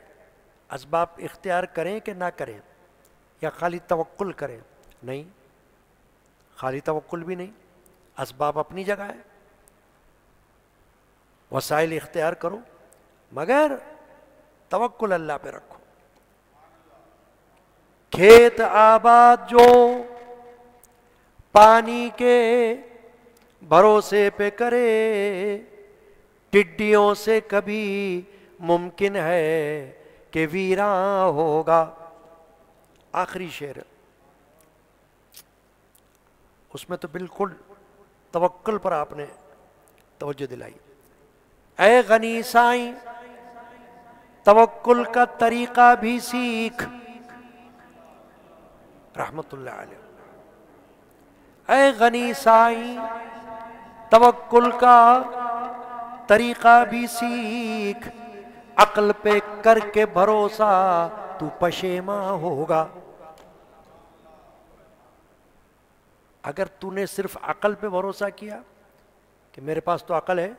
اسباب اختیار کریں کہ نہ کریں، یا خالی توکل کریں۔ نہیں، خالی توکل بھی نہیں، اسباب اپنی جگہ ہے، وسائل اختیار کرو مگر توکل اللہ پہ رکھو۔ کھیت آباد جو پانی کے بھروسے پہ کرے، ٹڈیوں سے کبھی ممکن ہے کہ ویران ہوگا۔ آخری شعر اس میں تو بالکل توکل پر آپ نے توجہ دلائی۔ اے غنی سائیں توکل کا طریقہ بھی سیکھ، رحمت اللہ علیہ۔ اے غنی سائیں توکل کا طریقہ بھی سیکھ، عقل پہ کر کے بھروسہ تو پشیماں ہوگا۔ اگر تو نے صرف عقل پہ بھروسہ کیا کہ میرے پاس تو عقل ہے،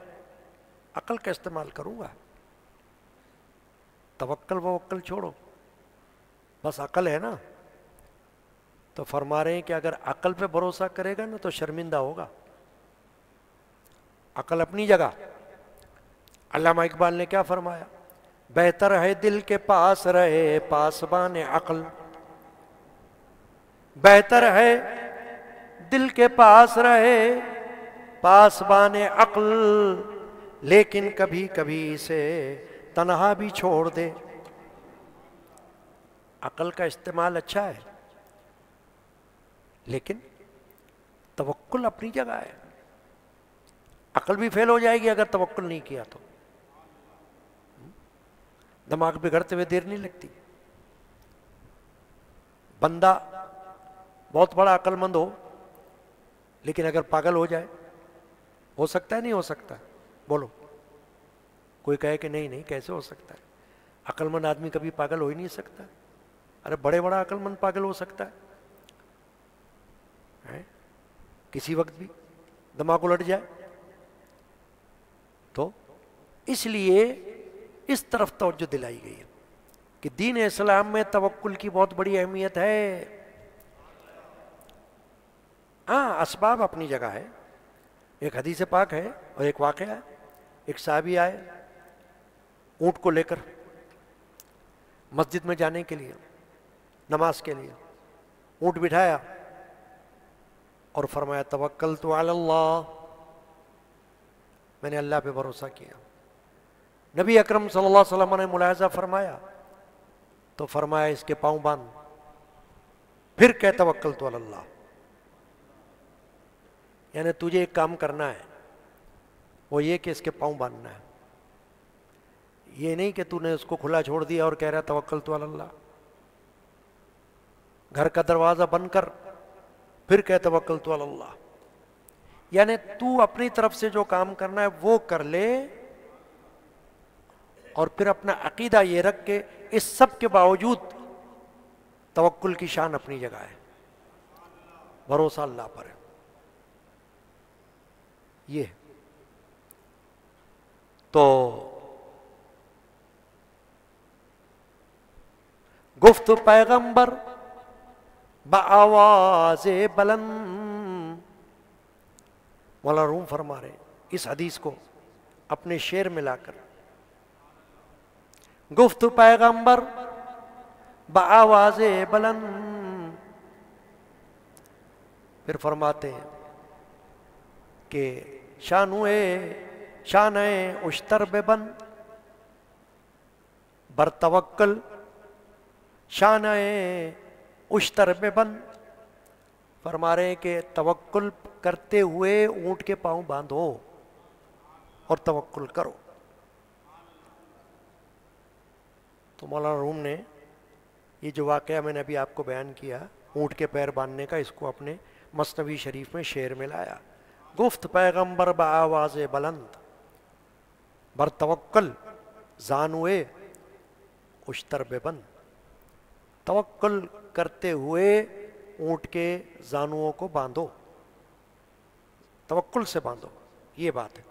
عقل کا استعمال کروں گا، توکل ووکل چھوڑو، بس عقل ہے نا، تو فرما رہے ہیں کہ اگر عقل پہ بھروسہ کرے گا نا تو شرمندہ ہوگا۔ عقل اپنی جگہ، علامہ اقبال نے کیا فرمایا؟ بہتر ہے دل کے پاس رہے پاسبان عقل، بہتر ہے دل کے پاس رہے پاسبان عقل، لیکن کبھی کبھی اسے تنہا بھی چھوڑ دے۔ عقل کا استعمال اچھا ہے، لیکن توکل اپنی جگہ ہے۔ عقل بھی فیل ہو جائے گی اگر توکل نہیں کیا تو، دماغ بگڑتے ہوئے دیر نہیں لگتی۔ بندہ بہت بڑا عقل مند ہو لیکن اگر پاگل ہو جائے، ہو سکتا ہے نہیں ہو سکتا؟ بولو، کوئی کہے کہ نہیں نہیں کیسے ہو سکتا ہے؟ عقل مند آدمی کبھی پاگل ہو ہی نہیں سکتا۔ ارے بڑے بڑا عقل مند پاگل ہو سکتا ہے کسی وقت بھی، دماغ الٹ جائے۔ تو اس لیے اس طرف توجہ دلائی گئی ہے کہ دین اسلام میں توکل کی بہت بڑی اہمیت ہے۔ ہاں اسباب اپنی جگہ ہے، ایک حدیث پاک ہے اور ایک واقعہ ہے۔ ایک صحابی آئے اونٹ کو لے کر مسجد میں جانے کے لیے، نماز کے لیے، اونٹ بٹھایا اور فرمایا توکلت علی اللہ، میں نے اللہ پہ بھروسہ کیا۔ نبی اکرم صلی اللہ علیہ وسلم نے ملاحظہ فرمایا تو فرمایا اس کے پاؤں باندھ، پھر کہ توکلت علی اللہ، یعنی تجھے ایک کام کرنا ہے، وہ یہ کہ اس کے پاؤں باندھنا ہے۔ یہ نہیں کہ تو نے اس کو کھلا چھوڑ دیا اور کہہ رہا توکلت علی اللہ۔ گھر کا دروازہ بند کر پھر کہ توکلت علی اللہ، یعنی تو اپنی طرف سے جو کام کرنا ہے وہ کر لے، اور پھر اپنا عقیدہ یہ رکھ کے اس سب کے باوجود توکل کی شان اپنی جگہ ہے، بھروسہ اللہ پر ہے۔ یہ تو گفت پیغمبر بآواز بلند، مولانا روم فرما رہے اس حدیث کو اپنے شعر میں لا کر، گفت پیغمبر بآواز بلند، پھر فرماتے ہیں کہ شان اشتر ببند بر توکل، شان اشتر ببند، فرما رہے ہیں کہ توکل کرتے ہوئے اونٹ کے پاؤں باندھو اور توکل کرو۔ تو مولانا روم نے یہ جو واقعہ میں نے ابھی آپ کو بیان کیا اونٹ کے پیر باندھنے کا، اس کو اپنے مثنوی شریف میں شعر میں لایا، گفت پیغمبر بآواز بلند بر توکل زانوئے اشتر ببند، توکل کرتے ہوئے اونٹ کے زانوؤں کو باندھو، توکل سے باندھو، یہ بات ہے۔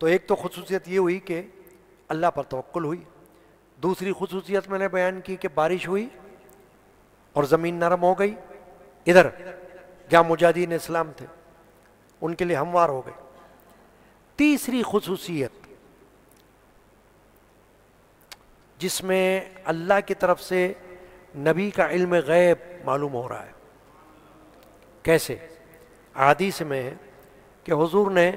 تو ایک تو خصوصیت یہ ہوئی کہ اللہ پر توکل ہوئی، دوسری خصوصیت میں نے بیان کی کہ بارش ہوئی اور زمین نرم ہو گئی، ادھر جہاں مجاہدین اسلام تھے ان کے لیے ہموار ہو گئے۔ تیسری خصوصیت جس میں اللہ کی طرف سے نبی کا علم غیب معلوم ہو رہا ہے، کیسے؟ احادیث میں ہے کہ حضور نے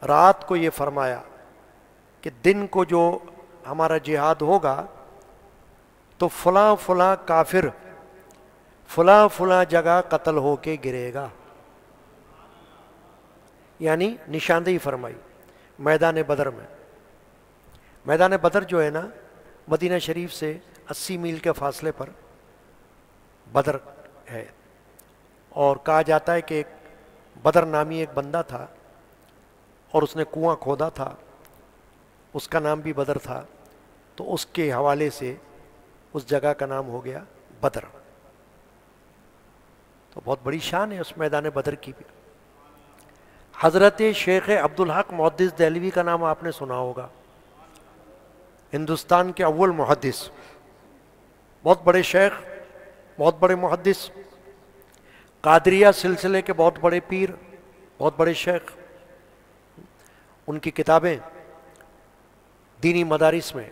رات کو یہ فرمایا کہ دن کو جو ہمارا جہاد ہوگا تو فلاں فلاں کافر فلاں فلاں جگہ قتل ہو کے گرے گا، یعنی نشاندہی فرمائی۔ میدان بدر میں، میدان بدر جو ہے نا مدینہ شریف سے 80 میل کے فاصلے پر بدر ہے، اور کہا جاتا ہے کہ ایک بدر نامی ایک بندہ تھا اور اس نے کنواں کھودا تھا، اس کا نام بھی بدر تھا، تو اس کے حوالے سے اس جگہ کا نام ہو گیا بدر۔ تو بہت بڑی شان ہے اس میدان بدر کی بھی۔ حضرت شیخ عبدالحق محدث دہلوی کا نام آپ نے سنا ہوگا، ہندوستان کے اول محدث، بہت بڑے شیخ، بہت بڑے محدث، قادریہ سلسلے کے بہت بڑے پیر، بہت بڑے شیخ۔ ان کی کتابیں دینی مدارس میں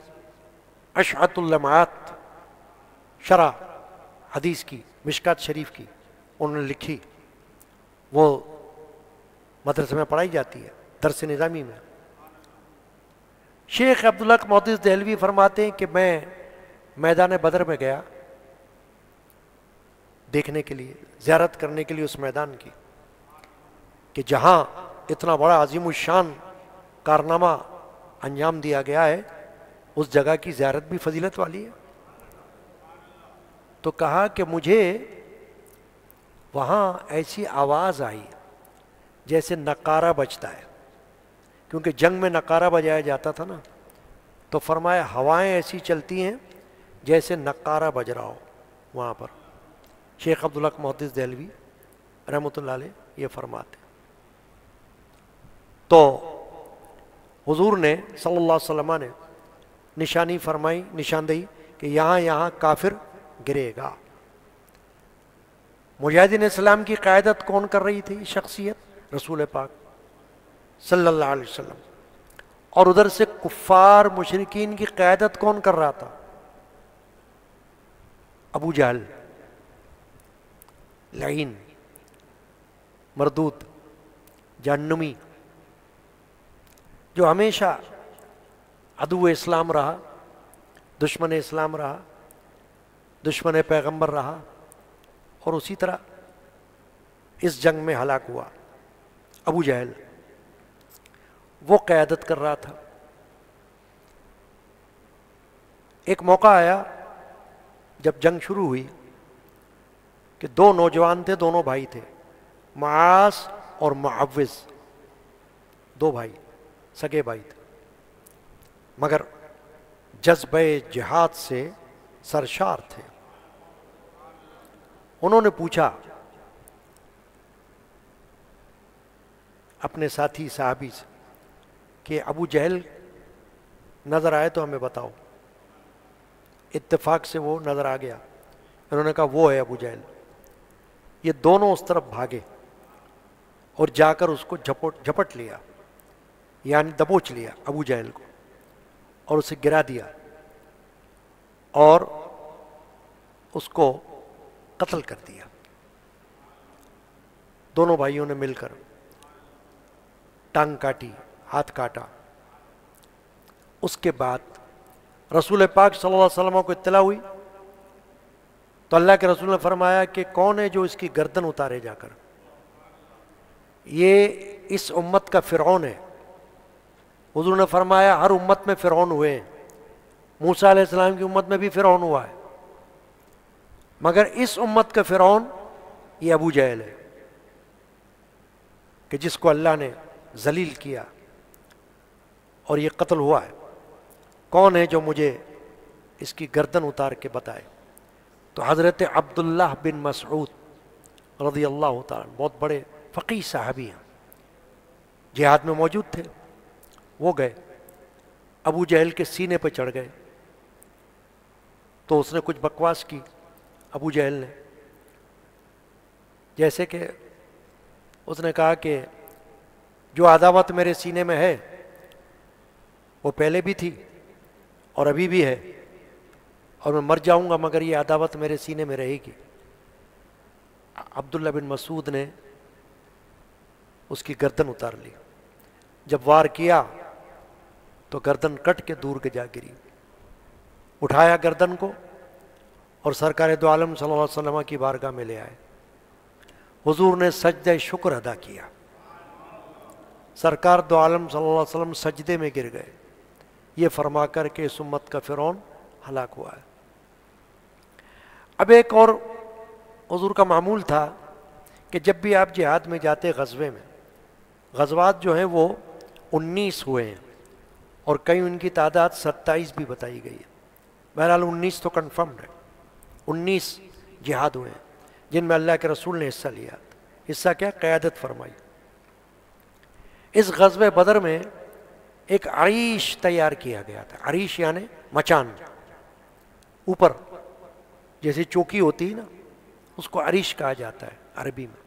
اشعۃ اللمعات شرح حدیث کی مشکات شریف کی انہوں نے لکھی، وہ مدرسے میں پڑھائی جاتی ہے درس نظامی میں۔ شیخ عبدالحق محدث دہلوی فرماتے ہیں کہ میں میدان بدر میں گیا دیکھنے کے لیے، زیارت کرنے کے لیے اس میدان کی، کہ جہاں اتنا بڑا عظیم الشان کارنامہ انجام دیا گیا ہے، اس جگہ کی زیارت بھی فضیلت والی ہے۔ تو کہا کہ مجھے وہاں ایسی آواز آئی جیسے نقارہ بجتا ہے، کیونکہ جنگ میں نقارہ بجایا جاتا تھا نا، تو فرمایا ہوائیں ایسی چلتی ہیں جیسے نقارہ بج رہا ہو وہاں پر۔ شیخ عبدالحق محدث دہلوی رحمۃ اللہ علیہ یہ فرماتے۔ تو حضور نے صلی اللہ علیہ وسلم نے نشانی فرمائی، نشاندہی کہ یہاں یہاں کافر گرے گا۔ مجاہدین اسلام کی قیادت کون کر رہی تھی؟ شخصیت رسول پاک صلی اللہ علیہ وسلم، اور ادھر سے کفار مشرکین کی قیادت کون کر رہا تھا؟ ابو جہل، لعین، مردود، جہنمی، جو ہمیشہ عدو اسلام رہا، دشمن اسلام رہا، دشمن پیغمبر رہا، اور اسی طرح اس جنگ میں ہلاک ہوا۔ ابو جہل وہ قیادت کر رہا تھا۔ ایک موقع آیا جب جنگ شروع ہوئی کہ دو نوجوان تھے، دونوں بھائی تھے، معاذ اور معوذ، دو بھائی، سگے بھائی تھے، مگر جذبہ جہاد سے سرشار تھے۔ انہوں نے پوچھا اپنے ساتھی صحابی سے کہ ابو جہل نظر آئے تو ہمیں بتاؤ۔ اتفاق سے وہ نظر آ گیا، انہوں نے کہا وہ ہے ابو جہل۔ یہ دونوں اس طرف بھاگے اور جا کر اس کو جھپٹ لیا، یعنی دبوچ لیا ابو جہل کو، اور اسے گرا دیا اور اس کو قتل کر دیا۔ دونوں بھائیوں نے مل کر ٹانگ کاٹی، ہاتھ کاٹا۔ اس کے بعد رسول پاک صلی اللہ علیہ وسلم کو اطلاع ہوئی تو اللہ کے رسول نے فرمایا کہ کون ہے جو اس کی گردن اتارے جا کر؟ یہ اس امت کا فرعون ہے۔ حضور نے فرمایا ہر امت میں فرعون ہوئے ہیں، موسیٰ علیہ السلام کی امت میں بھی فرعون ہوا ہے، مگر اس امت کا فرعون یہ ابو جہل ہے کہ جس کو اللہ نے ذلیل کیا اور یہ قتل ہوا ہے۔ کون ہے جو مجھے اس کی گردن اتار کے بتائے؟ تو حضرت عبداللہ بن مسعود رضی اللہ تعالیٰ، بہت بڑے فقیہ صحابی ہیں، جہاد میں موجود تھے، وہ گئے ابو جہل کے سینے پہ چڑھ گئے تو اس نے کچھ بکواس کی ابو جہل نے، جیسے کہ اس نے کہا کہ جو عداوت میرے سینے میں ہے وہ پہلے بھی تھی اور ابھی بھی ہے، اور میں مر جاؤں گا مگر یہ عداوت میرے سینے میں رہے گی۔ عبداللہ بن مسعود نے اس کی گردن اتار لی، جب وار کیا تو گردن کٹ کے دور کے جا گری۔ اٹھایا گردن کو اور سرکار دو عالم صلی اللہ علیہ وسلم کی بارگاہ میں لے آئے۔ حضور نے سجدہ شکر ادا کیا، سرکار دو عالم صلی اللہ علیہ وسلم سجدے میں گر گئے، یہ فرما کر کے اس امت کا فرعون ہلاک ہوا ہے۔ اب ایک اور حضور کا معمول تھا کہ جب بھی آپ جہاد میں جاتے، غزوے میں، غزوات جو ہیں وہ 19 ہوئے ہیں اور کئی ان کی تعداد 27 بھی بتائی گئی ہے، بہرحال 19 تو کنفرمڈ ہے۔ 19 جہاد ہوئے ہیں جن میں اللہ کے رسول نے حصہ لیا۔ حصہ کیا؟ قیادت فرمائی۔ اس غزوہ بدر میں ایک عریش تیار کیا گیا تھا۔ عریش یعنی مچان، اوپر جیسے چوکی ہوتی ہے نا، اس کو عریش کہا جاتا ہے عربی میں۔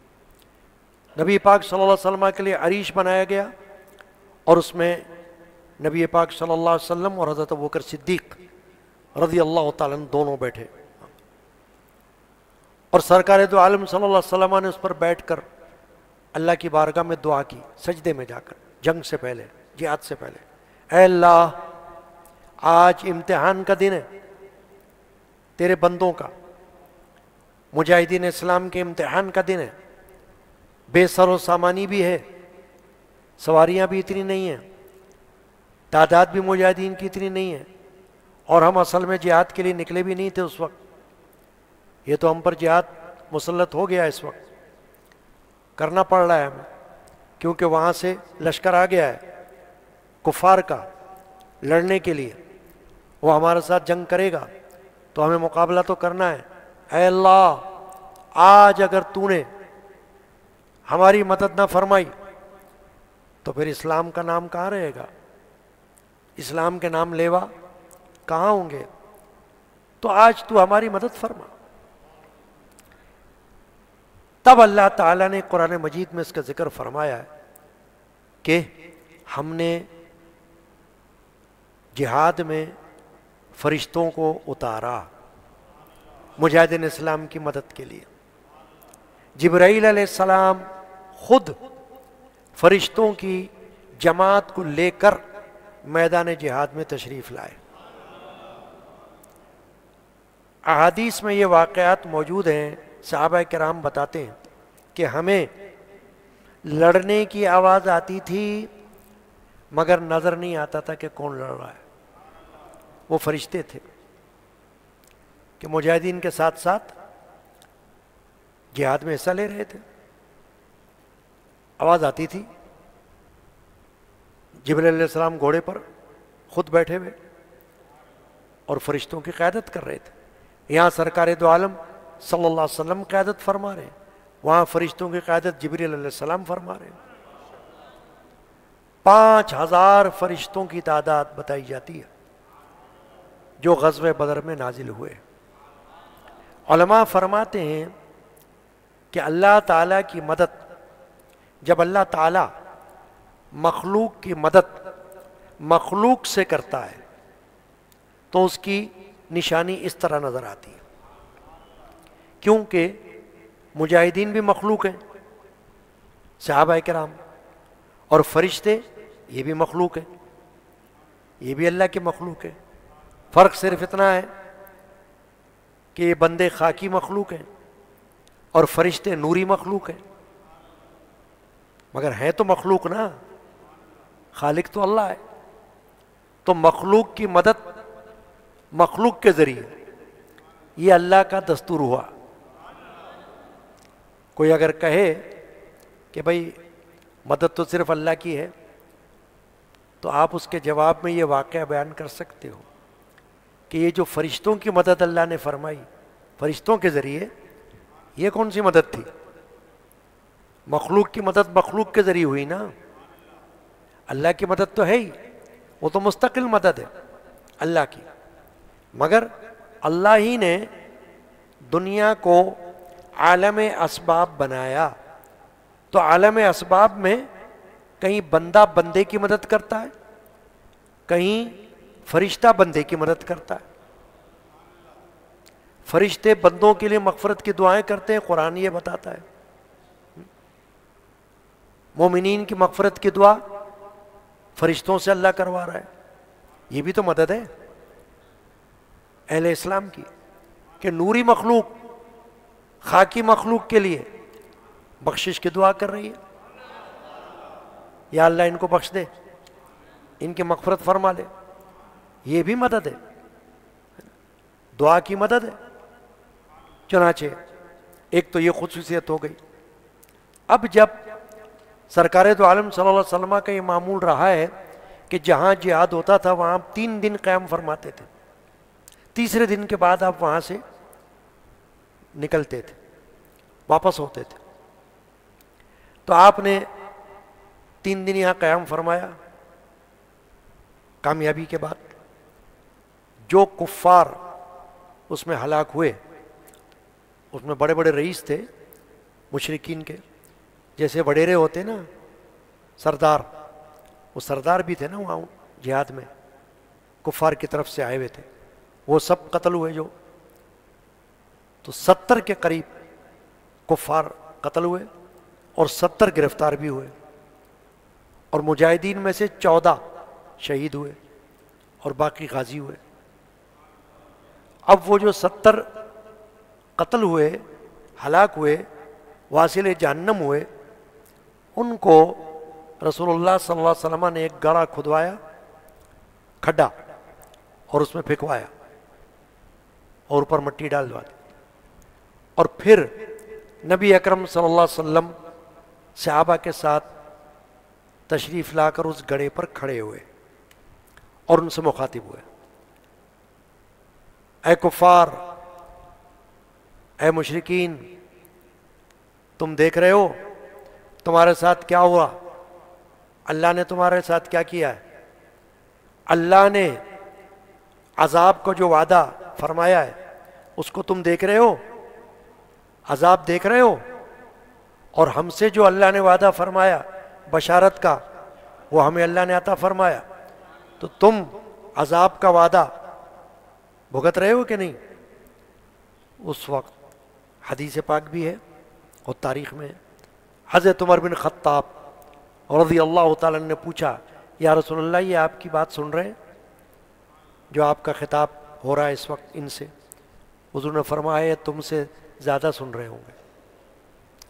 نبی پاک صلی اللہ علیہ وسلم کے لیے عریش بنایا گیا اور اس میں نبی پاک صلی اللہ علیہ وسلم اور حضرت ابوبکر صدیق رضی اللہ تعالیٰ عنہ دونوں بیٹھے، اور سرکار دو عالم صلی اللہ علیہ وسلم نے اس پر بیٹھ کر اللہ کی بارگاہ میں دعا کی، سجدے میں جا کر، جنگ سے پہلے، جہاد سے پہلے، اے اللہ آج امتحان کا دن ہے تیرے بندوں کا، مجاہدین اسلام کے امتحان کا دن ہے، بے سر و سامانی بھی ہے، سواریاں بھی اتنی نہیں ہیں، تعداد بھی مجاہدین کی اتنی نہیں ہے، اور ہم اصل میں جہاد کے لیے نکلے بھی نہیں تھے اس وقت، یہ تو ہم پر جہاد مسلط ہو گیا اس وقت، کرنا پڑ رہا ہے ہمیں، کیونکہ وہاں سے لشکر آ گیا ہے کفار کا لڑنے کے لیے، وہ ہمارے ساتھ جنگ کرے گا تو ہمیں مقابلہ تو کرنا ہے۔ اے اللہ آج اگر تو نے ہماری مدد نہ فرمائی تو پھر اسلام کا نام کہاں رہے گا، اسلام کے نام لیوا کہاں ہوں گے، تو آج تو ہماری مدد فرما۔ تب اللہ تعالیٰ نے قرآن مجید میں اس کا ذکر فرمایا ہے کہ ہم نے جہاد میں فرشتوں کو اتارا مجاہدین اسلام کی مدد کے لیے۔ جبرائیل علیہ السلام خود فرشتوں کی جماعت کو لے کر میدان جہاد میں تشریف لائے۔ احادیث میں یہ واقعات موجود ہیں، صحابہ کرام بتاتے ہیں کہ ہمیں لڑنے کی آواز آتی تھی مگر نظر نہیں آتا تھا کہ کون لڑ رہا ہے، وہ فرشتے تھے کہ مجاہدین کے ساتھ ساتھ جہاد میں حصہ لے رہے تھے، آواز آتی تھی، جبرائیل علیہ السلام گھوڑے پر خود بیٹھے ہوئے اور فرشتوں کی قیادت کر رہے تھے، یہاں سرکار دو عالم صلی اللہ علیہ وسلم قیادت فرما رہے ہیں، وہاں فرشتوں کی قیادت جبرائیل علیہ السلام فرما رہے ہیں۔ 5000 فرشتوں کی تعداد بتائی جاتی ہے جو غزوہ بدر میں نازل ہوئے۔ علماء فرماتے ہیں کہ اللہ تعالیٰ کی مدد، جب اللہ تعالیٰ مخلوق کی مدد مخلوق سے کرتا ہے تو اس کی نشانی اس طرح نظر آتی ہے، کیونکہ مجاہدین بھی مخلوق ہیں، صحابہ کرام، اور فرشتے یہ بھی مخلوق ہیں، یہ بھی اللہ کے مخلوق ہیں، فرق صرف اتنا ہے کہ یہ بندے خاکی مخلوق ہیں اور فرشتے نوری مخلوق ہیں، مگر ہیں تو مخلوق نا، خالق تو اللہ ہے، تو مخلوق کی مدد مخلوق کے ذریعے یہ اللہ کا دستور ہوا۔ کوئی اگر کہے کہ بھائی مدد تو صرف اللہ کی ہے تو آپ اس کے جواب میں یہ واقعہ بیان کر سکتے ہو کہ یہ جو فرشتوں کی مدد اللہ نے فرمائی فرشتوں کے ذریعے، یہ کون سی مدد تھی؟ مخلوق کی مدد مخلوق کے ذریعے ہوئی نا، اللہ کی مدد تو ہے ہی، وہ تو مستقل مدد ہے اللہ کی، مگر اللہ ہی نے دنیا کو عالم اسباب بنایا، تو عالم اسباب میں کہیں بندہ بندے کی مدد کرتا ہے، کہیں فرشتہ بندے کی مدد کرتا ہے، فرشتے بندوں کے لیے مغفرت کی دعائیں کرتے ہیں، قرآن یہ بتاتا ہے، مومنین کی مغفرت کی دعا فرشتوں سے اللہ کروا رہا ہے، یہ بھی تو مدد ہے اہل اسلام کی، کہ نوری مخلوق خاکی مخلوق کے لیے بخشش کی دعا کر رہی ہے، یا اللہ ان کو بخش دے، ان کی مغفرت فرما لے، یہ بھی مدد ہے، دعا کی مدد ہے۔ چنانچہ ایک تو یہ خصوصیت ہو گئی۔ اب جب سرکار دو عالم صلی اللہ علیہ وسلم کا یہ معمول رہا ہے کہ جہاں جہاد ہوتا تھا وہاں 3 دن قیام فرماتے تھے، تیسرے دن کے بعد آپ وہاں سے نکلتے تھے، واپس ہوتے تھے، تو آپ نے 3 دن یہاں قیام فرمایا۔ کامیابی کے بعد جو کفار اس میں ہلاک ہوئے، اس میں بڑے بڑے رئیس تھے مشرکین کے، جیسے وڈیرے ہوتے نا سردار، وہ سردار بھی تھے نا وہاں جہاد میں کفار کی طرف سے آئے ہوئے تھے، وہ سب قتل ہوئے جو، تو 70 کے قریب کفار قتل ہوئے اور 70 گرفتار بھی ہوئے، اور مجاہدین میں سے 14 شہید ہوئے اور باقی غازی ہوئے۔ اب وہ جو 70 قتل ہوئے، ہلاک ہوئے، واصل جہنم ہوئے، ان کو رسول اللہ صلی اللہ علیہ وسلم نے ایک گڑھا کھدوایا، کھڈا، اور اس میں پھینکوایا اور اوپر مٹی ڈال دی، اور پھر نبی اکرم صلی اللہ علیہ وسلم صحابہ کے ساتھ تشریف لا کر اس گڑھے پر کھڑے ہوئے اور ان سے مخاطب ہوئے، اے کفار، اے مشرکین، تم دیکھ رہے ہو تمہارے ساتھ کیا ہوا، اللہ نے تمہارے ساتھ کیا کیا ہے، اللہ نے عذاب کو جو وعدہ فرمایا ہے اس کو تم دیکھ رہے ہو، عذاب دیکھ رہے ہو، اور ہم سے جو اللہ نے وعدہ فرمایا بشارت کا وہ ہمیں اللہ نے عطا فرمایا، تو تم عذاب کا وعدہ بھگت رہے ہو کہ نہیں؟ اس وقت حدیث پاک بھی ہے اور تاریخ میں ہے، حضرت عمر بن خطاب رضی اللہ تعالیٰ نے پوچھا، یا رسول اللہ یہ آپ کی بات سن رہے ہیں جو آپ کا خطاب ہو رہا ہے اس وقت ان سے؟ حضور نے فرمایا یہ تم سے زیادہ سن رہے ہوں گے،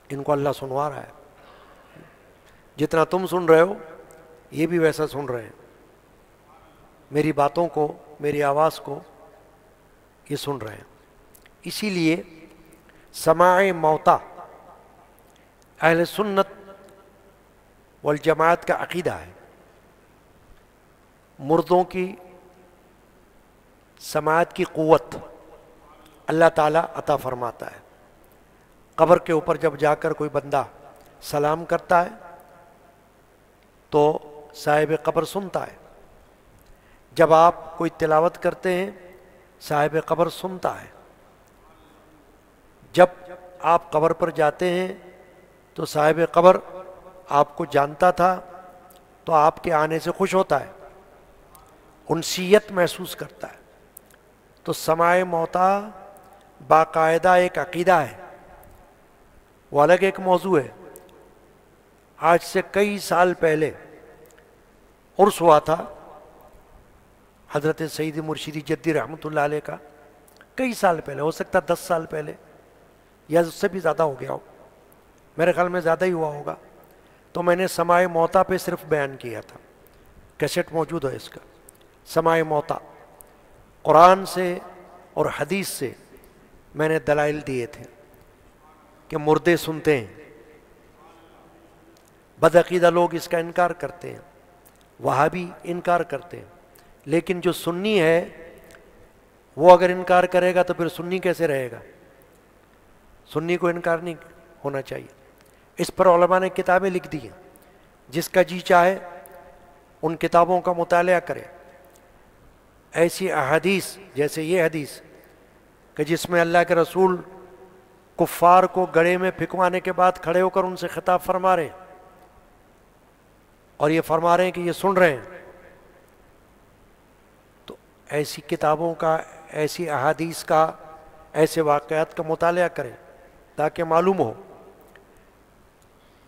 ان کو اللہ سنوا رہا ہے، جتنا تم سن رہے ہو یہ بھی ویسا سن رہے ہیں، میری باتوں کو، میری آواز کو یہ سن رہے ہیں۔ اسی لیے سماع موتا اہل سنت والجماعت کا عقیدہ ہے، مردوں کی سماعت کی قوت اللہ تعالیٰ عطا فرماتا ہے۔ قبر کے اوپر جب جا کر کوئی بندہ سلام کرتا ہے تو صاحب قبر سنتا ہے، جب آپ کوئی تلاوت کرتے ہیں صاحب قبر سنتا ہے، جب آپ قبر پر جاتے ہیں تو صاحب قبر آپ کو جانتا تھا تو آپ کے آنے سے خوش ہوتا ہے، انسیت محسوس کرتا ہے۔ تو سماع موتا باقاعدہ ایک عقیدہ ہے، وہ الگ ایک موضوع ہے۔ آج سے کئی سال پہلے عرس ہوا تھا حضرت سید مرشدی جدی رحمۃ اللہ علیہ کا، کئی سال پہلے، ہو سکتا 10 سال پہلے یا اس سے بھی زیادہ ہو گیا ہو، میرے خیال میں زیادہ ہی ہوا ہوگا۔ تو میں نے سماع موتا پہ صرف بیان کیا تھا، کیسٹ موجود ہے اس کا، سماع موتا، قرآن سے اور حدیث سے میں نے دلائل دیے تھے کہ مردے سنتے ہیں۔ بدعقیدہ لوگ اس کا انکار کرتے ہیں، وہابی انکار کرتے ہیں، لیکن جو سنی ہے وہ اگر انکار کرے گا تو پھر سنی کیسے رہے گا؟ سنی کو انکار نہیں ہونا چاہیے۔ اس پر علماء نے کتابیں لکھ دی ہیں، جس کا جی چاہے ان کتابوں کا مطالعہ کرے۔ ایسی احادیث جیسے یہ حدیث کہ جس میں اللہ کے رسول کفار کو گڑھے میں پھینکوانے کے بعد کھڑے ہو کر ان سے خطاب فرما رہے ہیں، اور یہ فرما رہے ہیں کہ یہ سن رہے ہیں، تو ایسی کتابوں کا، ایسی احادیث کا، ایسے واقعات کا مطالعہ کریں تاکہ معلوم ہو۔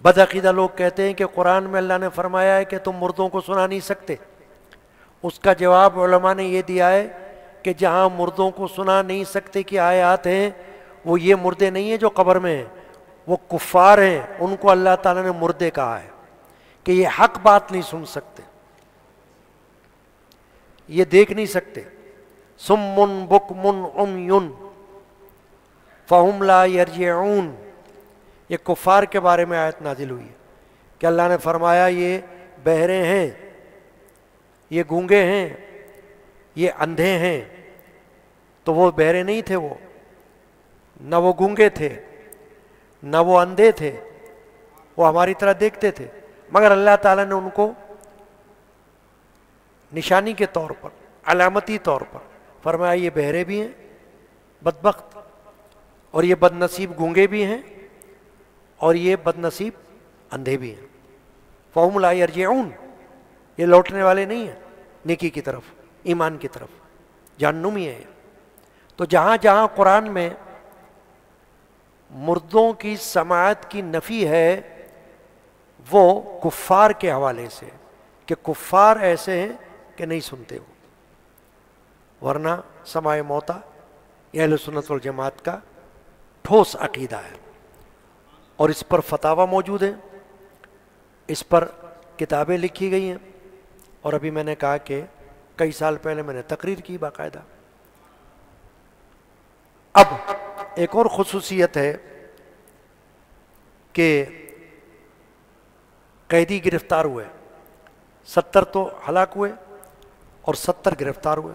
بدعقیدہ لوگ کہتے ہیں کہ قرآن میں اللہ نے فرمایا ہے کہ تم مردوں کو سنا نہیں سکتے، اس کا جواب علماء نے یہ دیا ہے کہ جہاں مردوں کو سنا نہیں سکتے کی آیات ہیں، وہ یہ مردے نہیں ہیں جو قبر میں ہیں، وہ کفار ہیں، ان کو اللہ تعالیٰ نے مردے کہا ہے کہ یہ حق بات نہیں سن سکتے، یہ دیکھ نہیں سکتے۔ صم بکم عمی فہم لا یرجعون، یہ کفار کے بارے میں آیت نازل ہوئی ہے کہ اللہ نے فرمایا یہ بہرے ہیں، یہ گونگے ہیں، یہ اندھے ہیں۔ تو وہ بہرے نہیں تھے، وہ نہ وہ گونگے تھے نہ وہ اندھے تھے، وہ ہماری طرح دیکھتے تھے، مگر اللہ تعالیٰ نے ان کو نشانی کے طور پر، علامتی طور پر فرمایا یہ بہرے بھی ہیں بدبخت، اور یہ بد نصیب گونگے بھی ہیں، اور یہ بد نصیب اندھے بھی ہیں۔ فہم لا یرجعون، یہ لوٹنے والے نہیں ہیں۔ نیکی کی طرف، ایمان کی طرف، جہنمی ہے۔ تو جہاں جہاں قرآن میں مردوں کی سماعت کی نفی ہے وہ کفار کے حوالے سے، کہ کفار ایسے ہیں کہ نہیں سنتے ہو، ورنہ سماع موتا یہ اہل سنت والجماعت کا ٹھوس عقیدہ ہے، اور اس پر فتاوی موجود ہیں، اس پر کتابیں لکھی گئی ہیں، اور ابھی میں نے کہا کہ کئی سال پہلے میں نے تقریر کی باقاعدہ۔ اب ایک اور خصوصیت ہے کہ قیدی گرفتار ہوئے، 70 تو ہلاک ہوئے اور 70 گرفتار ہوئے۔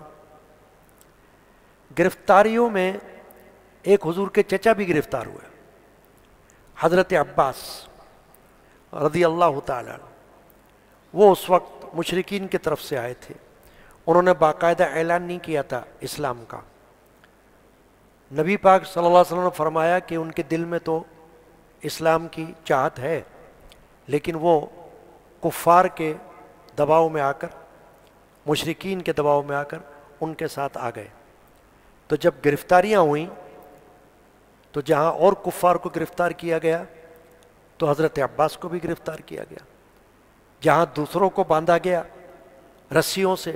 گرفتاریوں میں ایک حضور کے چچا بھی گرفتار ہوئے، حضرت عباس رضی اللہ تعالی عنہ۔ وہ اس وقت مشرکین کی طرف سے آئے تھے، انہوں نے باقاعدہ اعلان نہیں کیا تھا اسلام کا۔ نبی پاک صلی اللہ علیہ وسلم نے فرمایا کہ ان کے دل میں تو اسلام کی چاہت ہے، لیکن وہ کفار کے دباؤ میں آ کر، مشرکین کے دباؤ میں آ کر ان کے ساتھ آ گئے۔ تو جب گرفتاریاں ہوئیں تو جہاں اور کفار کو گرفتار کیا گیا تو حضرت عباس کو بھی گرفتار کیا گیا، جہاں دوسروں کو باندھا گیا رسیوں سے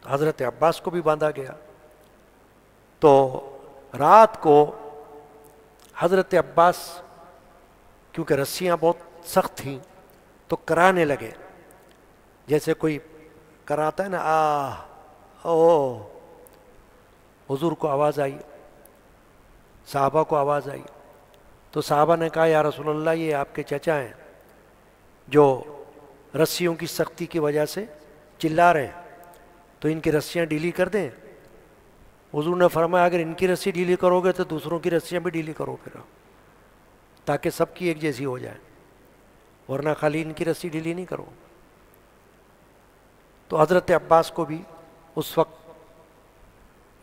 تو حضرت عباس کو بھی باندھا گیا۔ تو رات کو حضرت عباس کیونکہ رسیاں بہت سخت تھیں تو کرانے لگے، جیسے کوئی کراتا ہے نا، او حضور کو آواز آئی، صحابہ کو آواز آئی، تو صحابہ نے کہا یا رسول اللہ یہ آپ کے چچا ہیں جو رسیوں کی سختی کی وجہ سے چلا رہے ہیں، تو ان کی رسیاں ڈھیلی کر دیں۔ حضور نے فرمایا اگر ان کی رسی ڈھیلی کرو گے تو دوسروں کی رسیاں بھی ڈھیلی کرو پھر، تاکہ سب کی ایک جیسی ہو جائے، ورنہ خالی ان کی رسی ڈھیلی نہیں کرو۔ تو حضرت عباس کو بھی اس وقت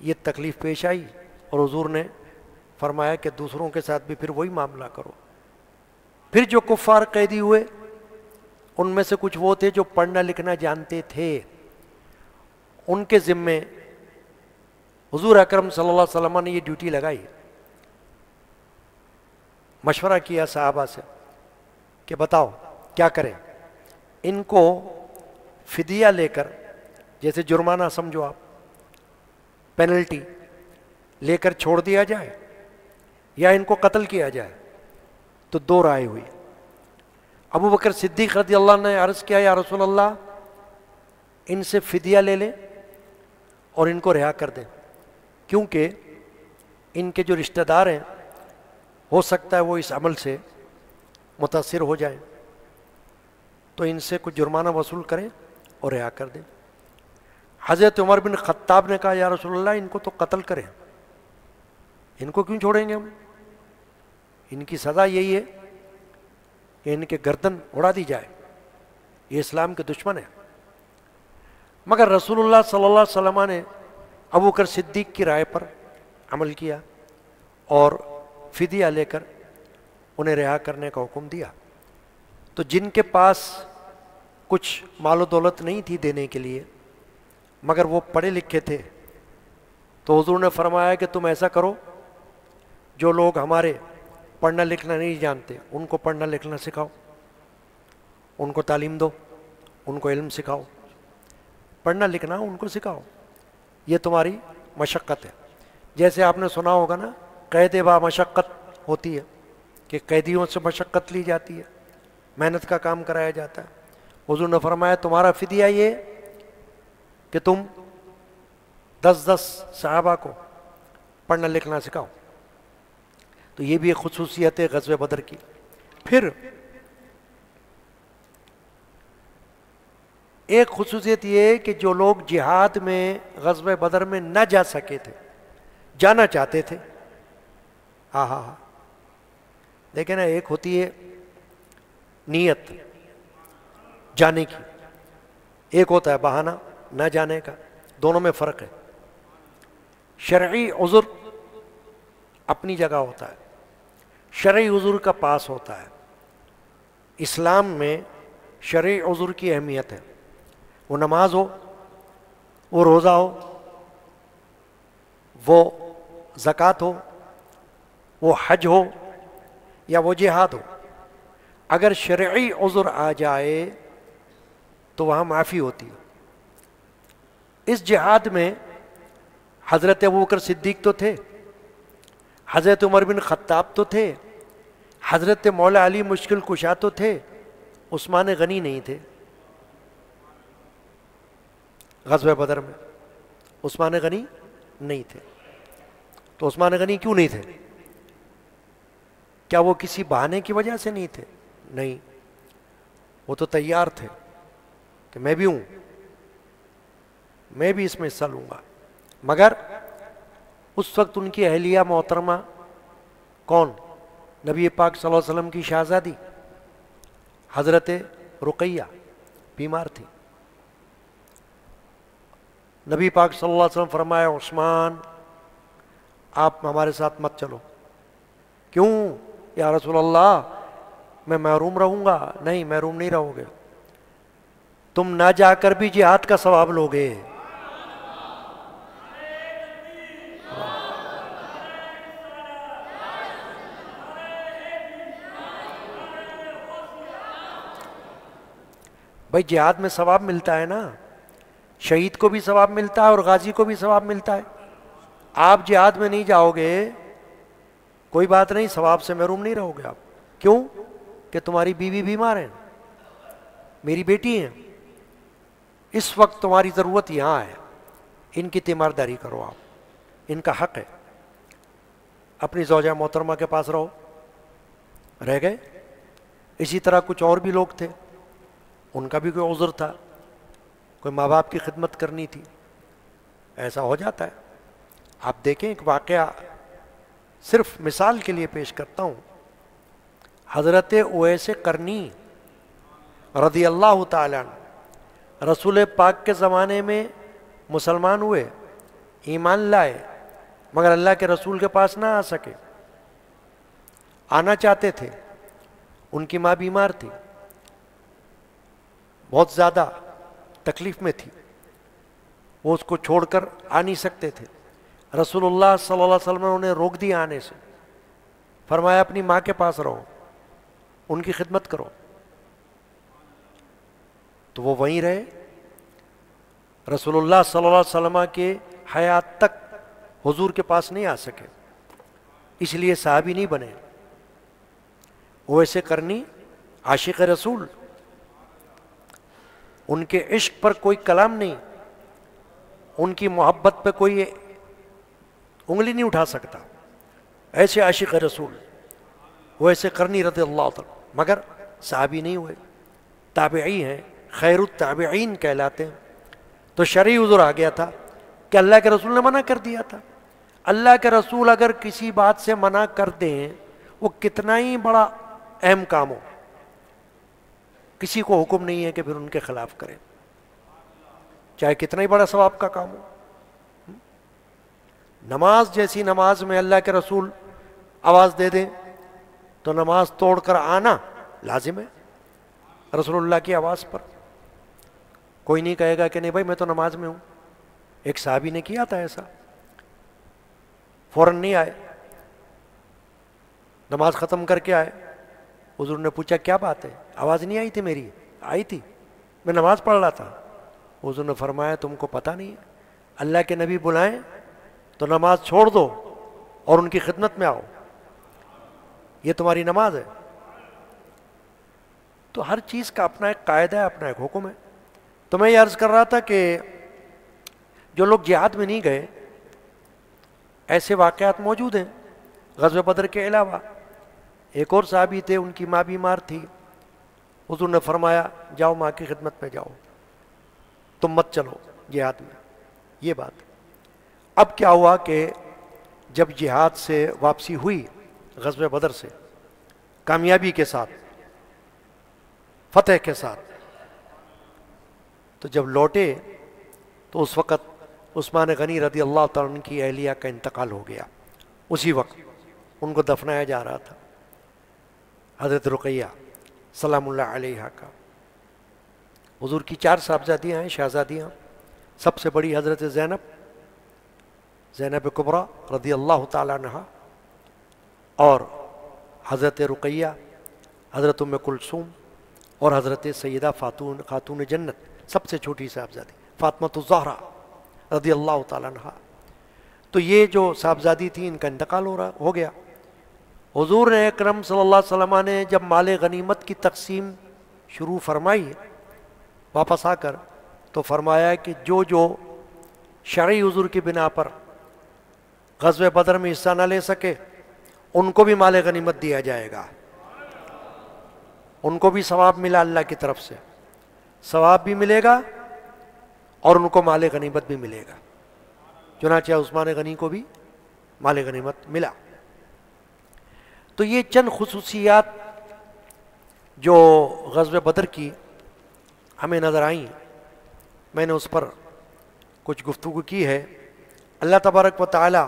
یہ تکلیف پیش آئی، اور حضور نے فرمایا کہ دوسروں کے ساتھ بھی پھر وہی معاملہ کرو۔ پھر جو کفار قیدی ہوئے ان میں سے کچھ وہ تھے جو پڑھنا لکھنا جانتے تھے، ان کے ذمے حضور اکرم صلی اللہ علیہ وسلم نے یہ ڈیوٹی لگائی، مشورہ کیا صحابہ سے کہ بتاؤ کیا کریں، ان کو فدیہ لے کر، جیسے جرمانہ سمجھو آپ، پینلٹی لے کر چھوڑ دیا جائے یا ان کو قتل کیا جائے۔ تو دو رائے ہوئی۔ ابو بکر صدیق رضی اللہ عنہ نے عرض کیا یا رسول اللہ ان سے فدیہ لے لیں اور ان کو رہا کر دیں، کیونکہ ان کے جو رشتہ دار ہیں ہو سکتا ہے وہ اس عمل سے متاثر ہو جائیں، تو ان سے کچھ جرمانہ وصول کریں اور رہا کر دیں۔ حضرت عمر بن خطاب نے کہا یا رسول اللہ ان کو تو قتل کریں، ان کو کیوں چھوڑیں گے ہم، ان کی سزا یہی ہے کہ ان کے گردن اڑا دی جائے، یہ اسلام کے دشمن ہیں۔ مگر رسول اللہ صلی اللہ علیہ وسلم نے ابو بکر صدیق کی رائے پر عمل کیا اور فدیہ لے کر انہیں رہا کرنے کا حکم دیا۔ تو جن کے پاس کچھ مال و دولت نہیں تھی دینے کے لیے مگر وہ پڑھے لکھے تھے، تو حضور نے فرمایا کہ تم ایسا کرو، جو لوگ ہمارے پڑھنا لکھنا نہیں جانتے ان کو پڑھنا لکھنا سکھاؤ، ان کو تعلیم دو، ان کو علم سکھاؤ، پڑھنا لکھنا ان کو سکھاؤ، یہ تمہاری مشقت ہے۔ جیسے آپ نے سنا ہوگا نا قید با مشقت ہوتی ہے، کہ قیدیوں سے مشقت لی جاتی ہے، محنت کا کام کرایا جاتا ہے۔ حضور نے فرمایا تمہارا فدیہ یہ کہ تم 10 صحابہ کو پڑھنا لکھنا سکھاؤ۔ تو یہ بھی ایک خصوصیت ہے غزوہ بدر کی۔ پھر ایک خصوصیت یہ ہے کہ جو لوگ جہاد میں غزوہ بدر میں نہ جا سکے تھے، جانا چاہتے تھے، دیکھیں نا، ایک ہوتی ہے نیت جانے کی، ایک ہوتا ہے بہانہ نہ جانے کا، دونوں میں فرق ہے۔ شرعی عذر اپنی جگہ ہوتا ہے، شرعی عذر کا پاس ہوتا ہے۔ اسلام میں شرعی عذر کی اہمیت ہے، وہ نماز ہو، وہ روزہ ہو، وہ زکوٰۃ ہو، وہ حج ہو، یا وہ جہاد ہو، اگر شرعی عذر آ جائے تو وہاں معافی ہوتی ہے۔ اس جہاد میں حضرت ابوبکر صدیق تو تھے، حضرت عمر بن خطاب تو تھے، حضرت مولا علی مشکل کشا تو تھے، عثمان غنی نہیں تھے۔ غزوہ بدر میں عثمان غنی نہیں تھے۔ تو عثمان غنی کیوں نہیں تھے؟ کیا وہ کسی بہانے کی وجہ سے نہیں تھے؟ نہیں، وہ تو تیار تھے کہ میں بھی ہوں، میں بھی اس میں حصہ لوں گا۔ مگر اس وقت ان کی اہلیہ محترمہ کون؟ نبی پاک صلی اللہ علیہ وسلم کی شہزادی حضرت رقیہ بیمار تھی۔ نبی پاک صلی اللہ علیہ وسلم فرمایا عثمان آپ ہمارے ساتھ مت چلو۔ کیوں یا رسول اللہ، میں محروم رہوں گا؟ نہیں، محروم نہیں رہو گے، تم نہ جا کر بھی جہاد کا ثواب لوگے۔ بھائی جہاد میں ثواب ملتا ہے نا، شہید کو بھی ثواب ملتا ہے اور غازی کو بھی ثواب ملتا ہے۔ آپ جہاد میں نہیں جاؤ گے کوئی بات نہیں، ثواب سے محروم نہیں رہو گے آپ۔ کیوں؟ کہ تمہاری بیوی بیمار ہیں، میری بیٹی ہیں، اس وقت تمہاری ضرورت یہاں ہے، ان کی تیمارداری کرو، آپ ان کا حق ہے۔ اپنی زوجہ محترمہ کے پاس رہو، رہ گئے۔ اسی طرح کچھ اور بھی لوگ تھے، ان کا بھی کوئی عذر تھا، کوئی ماں باپ کی خدمت کرنی تھی، ایسا ہو جاتا ہے۔ آپ دیکھیں ایک واقعہ صرف مثال کے لیے پیش کرتا ہوں۔ حضرت اویس قرنی رضی اللہ تعالیٰ عنہ رسول پاک کے زمانے میں مسلمان ہوئے، ایمان لائے، مگر اللہ کے رسول کے پاس نہ آ سکے۔ آنا چاہتے تھے، ان کی ماں بیمار تھی، بہت زیادہ تکلیف میں تھی، وہ اس کو چھوڑ کر آ نہیں سکتے تھے۔ رسول اللہ صلی اللہ علیہ وسلم نے انہیں روک دیا آنے سے، فرمایا اپنی ماں کے پاس رہو، ان کی خدمت کرو۔ تو وہ وہیں رہے، رسول اللہ صلی اللہ علیہ وسلم کے حیات تک حضور کے پاس نہیں آ سکے، اس لیے صحابی نہیں بنے۔ وہ ایسے کرنی عاشق رسول، ان کے عشق پر کوئی کلام نہیں، ان کی محبت پہ کوئی انگلی نہیں اٹھا سکتا، ایسے عاشق رسول وہ ایسے کرنی رضی اللہ تعالیٰ، مگر صحابی نہیں ہوئے، تابعی ہیں، خیر التابعین کہلاتے ہیں۔ تو شرعی عذر آ گیا تھا کہ اللہ کے رسول نے منع کر دیا تھا۔ اللہ کے رسول اگر کسی بات سے منع کر دیں، وہ کتنا ہی بڑا اہم کام ہو، کسی کو حکم نہیں ہے کہ پھر ان کے خلاف کریں، چاہے کتنا ہی بڑا ثواب کا کام ہو۔ نماز جیسی نماز میں اللہ کے رسول آواز دے دیں تو نماز توڑ کر آنا لازم ہے رسول اللہ کی آواز پر۔ کوئی نہیں کہے گا کہ نہیں بھائی میں تو نماز میں ہوں۔ ایک صحابی نے کیا تھا ایسا، فوراً نہیں آئے، نماز ختم کر کے آئے، حضور نے پوچھا کیا بات ہے، آواز نہیں آئی تھی میری؟ آئی تھی، میں نماز پڑھ رہا تھا۔ حضور نے فرمایا تم کو پتہ نہیں ہے، اللہ کے نبی بلائیں تو نماز چھوڑ دو اور ان کی خدمت میں آؤ، یہ تمہاری نماز ہے۔ تو ہر چیز کا اپنا ایک قاعدہ ہے، اپنا ایک حکم ہے۔ تو میں یہ عرض کر رہا تھا کہ جو لوگ جہاد میں نہیں گئے، ایسے واقعات موجود ہیں غزوہ بدر کے علاوہ۔ ایک اور صحابی تھے، ان کی ماں بیمار تھی، حضور نے فرمایا جاؤ ماں کی خدمت میں جاؤ، تم مت چلو جہاد میں، یہ بات۔ اب کیا ہوا کہ جب جہاد سے واپسی ہوئی غزوہ بدر سے کامیابی کے ساتھ، فتح کے ساتھ، تو جب لوٹے تو اس وقت عثمان غنی رضی اللہ تعالیٰ عنہ کی اہلیہ کا انتقال ہو گیا، اسی وقت ان کو دفنایا جا رہا تھا۔ حضرت رقیہ سلام اللہ علیہا کا، حضور کی 4 صاحبزادیاں ہیں، شہزادیاں، سب سے بڑی حضرت زینب کبریٰ رضی اللہ تعالیٰ عنہ، اور حضرت رقیہ، حضرت ام کلثوم، اور حضرت سیدہ خاتون جنت سب سے چھوٹی صاحبزادی فاطمۃ الزہرا رضی اللہ تعالیٰ عنہ۔ تو یہ جو صاحبزادی تھی ان کا انتقال ہو گیا۔ حضور نے اکرم صلی اللہ علیہ وسلم نے جب مال غنیمت کی تقسیم شروع فرمائی واپس آ کر، تو فرمایا کہ جو شرعی عذر کی بنا پر غزوہ بدر میں حصہ نہ لے سکے ان کو بھی مال غنیمت دیا جائے گا، ان کو بھی ثواب ملا، اللہ کی طرف سے ثواب بھی ملے گا اور ان کو مال غنیمت بھی ملے گا۔ چنانچہ عثمان غنی کو بھی مال غنیمت ملا۔ تو یہ چند خصوصیات جو غزوہ بدر کی ہمیں نظر آئیں، میں نے اس پر کچھ گفتگو کی ہے۔ اللہ تبارک و تعالی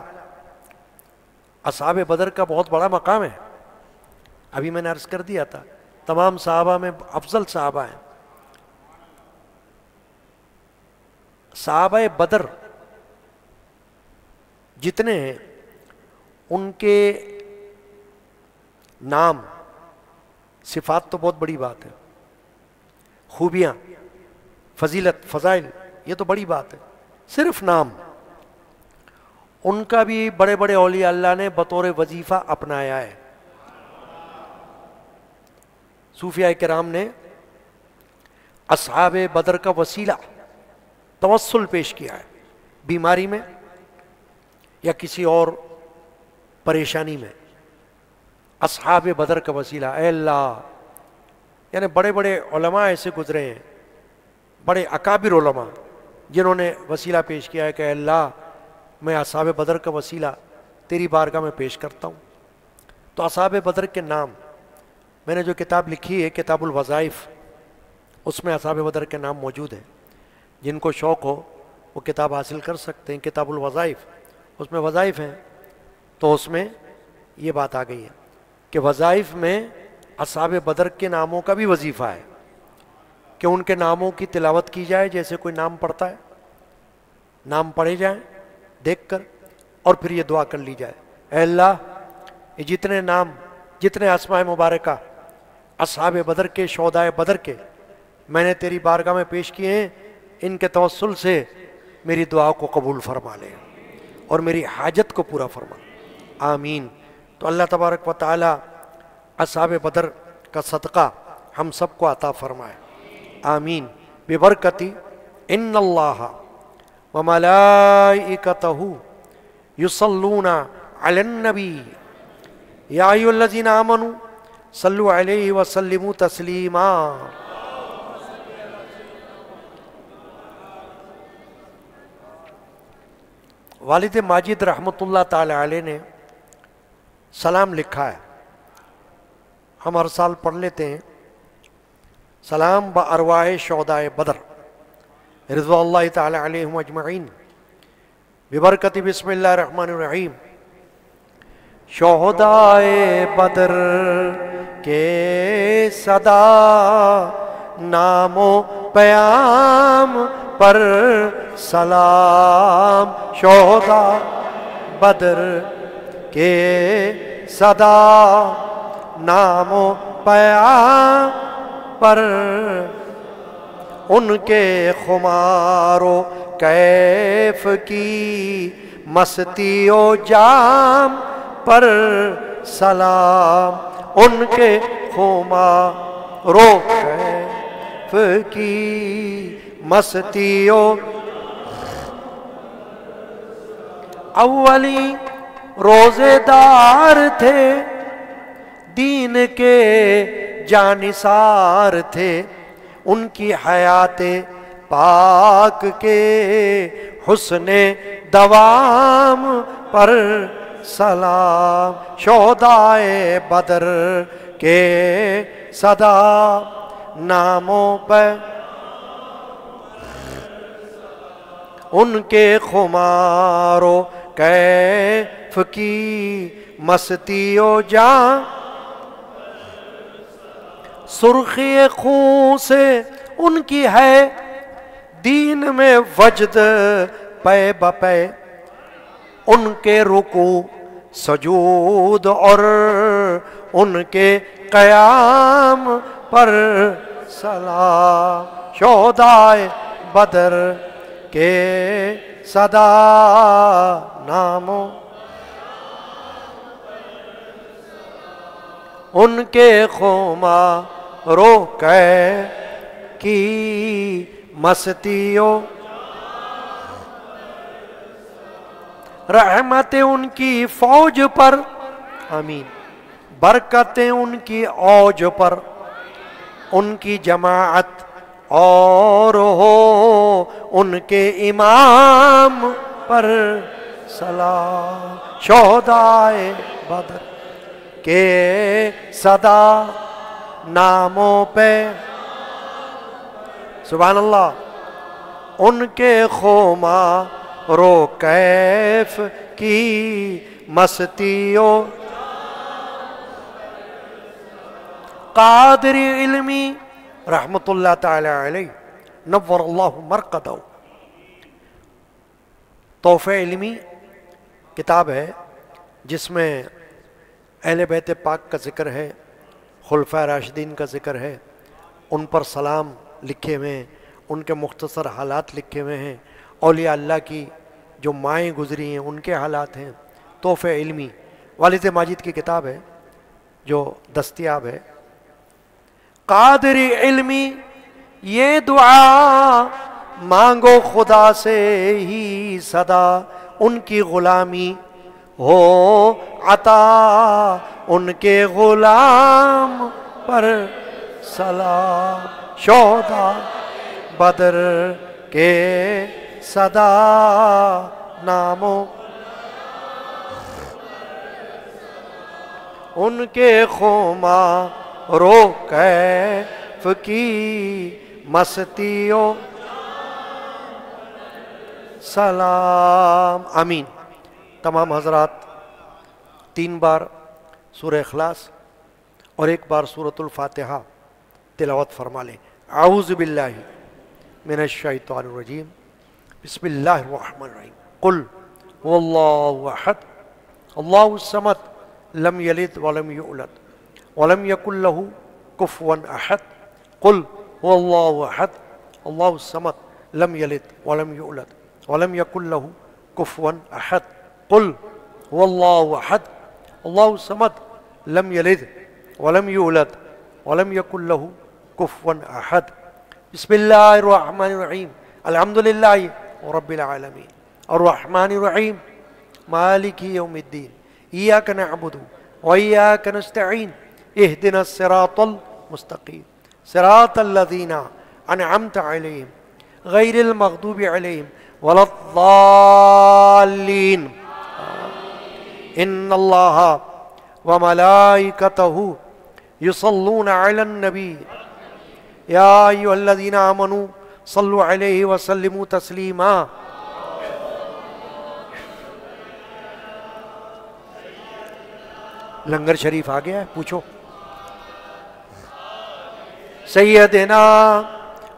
اصحاب بدر کا بہت بڑا مقام ہے، ابھی میں نے عرض کر دیا تھا تمام صحابہ میں افضل صحابہ ہیں۔ صحابہ بدر جتنے ہیں ان کے نام، صفات تو بہت بڑی بات ہے، خوبیاں، فضیلت، فضائل، یہ تو بڑی بات ہے، صرف نام ان کا بھی بڑے بڑے اولیاء اللہ نے بطور وظیفہ اپنایا ہے۔ صوفیاء کرام نے اصحاب بدر کا وسیلہ توسل پیش کیا ہے، بیماری میں یا کسی اور پریشانی میں اصحاب بدر کا وسیلہ، اے اللہ، یعنی بڑے بڑے علماء ایسے گزرے ہیں، بڑے اکابر علماء جنہوں نے وسیلہ پیش کیا ہے کہ اے اللہ میں اصحاب بدر کا وسیلہ تیری بارگاہ میں پیش کرتا ہوں۔ تو اصحاب بدر کے نام، میں نے جو کتاب لکھی ہے کتاب الوظائف، اس میں اصحاب بدر کے نام موجود ہیں، جن کو شوق ہو وہ کتاب حاصل کر سکتے ہیں، کتاب الوظائف، اس میں وظائف ہیں۔ تو اس میں یہ بات آ گئی ہے کہ وظائف میں اصحاب بدر کے ناموں کا بھی وظیفہ ہے کہ ان کے ناموں کی تلاوت کی جائے، جیسے کوئی نام پڑھتا ہے، نام پڑھے جائیں دیکھ کر، اور پھر یہ دعا کر لی جائے، اے اللہ یہ جتنے نام، جتنے اسماء مبارکہ اصحاب بدر کے، شہدائے بدر کے میں نے تیری بارگاہ میں پیش کیے ہیں، ان کے توسل سے میری دعا کو قبول فرما لے اور میری حاجت کو پورا فرما، آمین۔ تو اللہ تبارک و تعالی اصحاب بدر کا صدقہ ہم سب کو عطا فرمائے، آمین۔ ببرکتی ان اللہ وملائکتہ یصلون علی النبی یا ایھا الذین آمنوا صلوا علیہ وسلموا تسلیما۔ والد ماجد رحمۃ اللہ تعالی علیہ نے سلام لکھا ہے، ہم ہر سال پڑھ لیتے ہیں، سلام بارواح شہدائے بدر رضوان اللہ تعالی علیہم اجمعین ببرکت بسم اللہ الرحمن الرحیم۔ شہدائے بدر کے صدا نام و پیام پر سلام، شہداء بدر کے صدا نام و پیام پر، ان کے خمار و کیف کی مستی و جام پر سلام، ان کے خمار و کیف کی مستی و اولی روزے دار تھے، دین کے جانثار تھے، ان کی حیات پاک کے حسن دوام پر سلام، شہدائے بدر کے صدا ناموں پر، ان کے خمار و کیف کی مستی و جان، سرخی خون سے ان کی ہے دین میں وجد پے بپے، ان کے رکوع سجود اور ان کے قیام پر سلام، شہدائے بدر کے صدا ناموں، ان کے خمارو کی مستیوں، رحمتیں ان کی فوج پر، آمین، برکتیں ان کی اوج پر، ان کی جماعت اور ہو ان کے امام پر سلام، شہدائے بدر کے صدا ناموں پہ، سبحان اللہ، ان کے خمارو کیف کی مستیوں، قادری علمی رحمت اللہ تعالی علیہ نور اللہ مرقدہ، تحفہ علمی کتاب ہے جس میں اہل بیت پاک کا ذکر ہے، خلفائے راشدین کا ذکر ہے، ان پر سلام لکھے ہوئے ہیں، ان کے مختصر حالات لکھے ہوئے ہیں، اولیاء اللہ کی جو مائیں گزری ہیں ان کے حالات ہیں، تحفہ علمی والد ماجد کی کتاب ہے جو دستیاب ہے۔ قادری علمی یہ دعا مانگو خدا سے ہی صدا، ان کی غلامی ہو عطا، ان کے غلام پر سلام، شہداء بدر کے صدا ناموں، ان کے خمارو کیف کی مستیوں، سلام، آمین۔ تمام حضرات 3 بار سورہ اخلاص اور 1 بار سورۃ الفاتحہ تلاوت فرما لیں۔ اعوذ باللہ من الشیطان الرجیم، بسم اللہ الرحمن الرحیم، قل هو اللہ احد اللہ الصمد لم یلد ولم یولد ولم یکن له کفوا احد، قل هو اللہ احد اللہ الصمد لم یلد ولم یولد ولم یکن له کفوا احد، قل هو اللہ احد اللہ الصمد لم یلد ولم یولد ولم یکن له کفوا احد۔ بسم اللہ الرحمن الرحیم، الحمدللہ رب العالمین الرحمن الرحیم مالک یوم الدین، ایاک نعبد وایاک نستعین، اہدنا الصراط المستقیم صراط الذین انعمت علیہم غیر المغضوب علیہم ولا الضالین، ان اللہ وملائکتہ یصلون علی النبی یا ایھا الذین آمنوا صلوا علیہ وسلموا تسلیما۔ لنگر شریف آ گیا ہے، پوچھو۔ سیدنا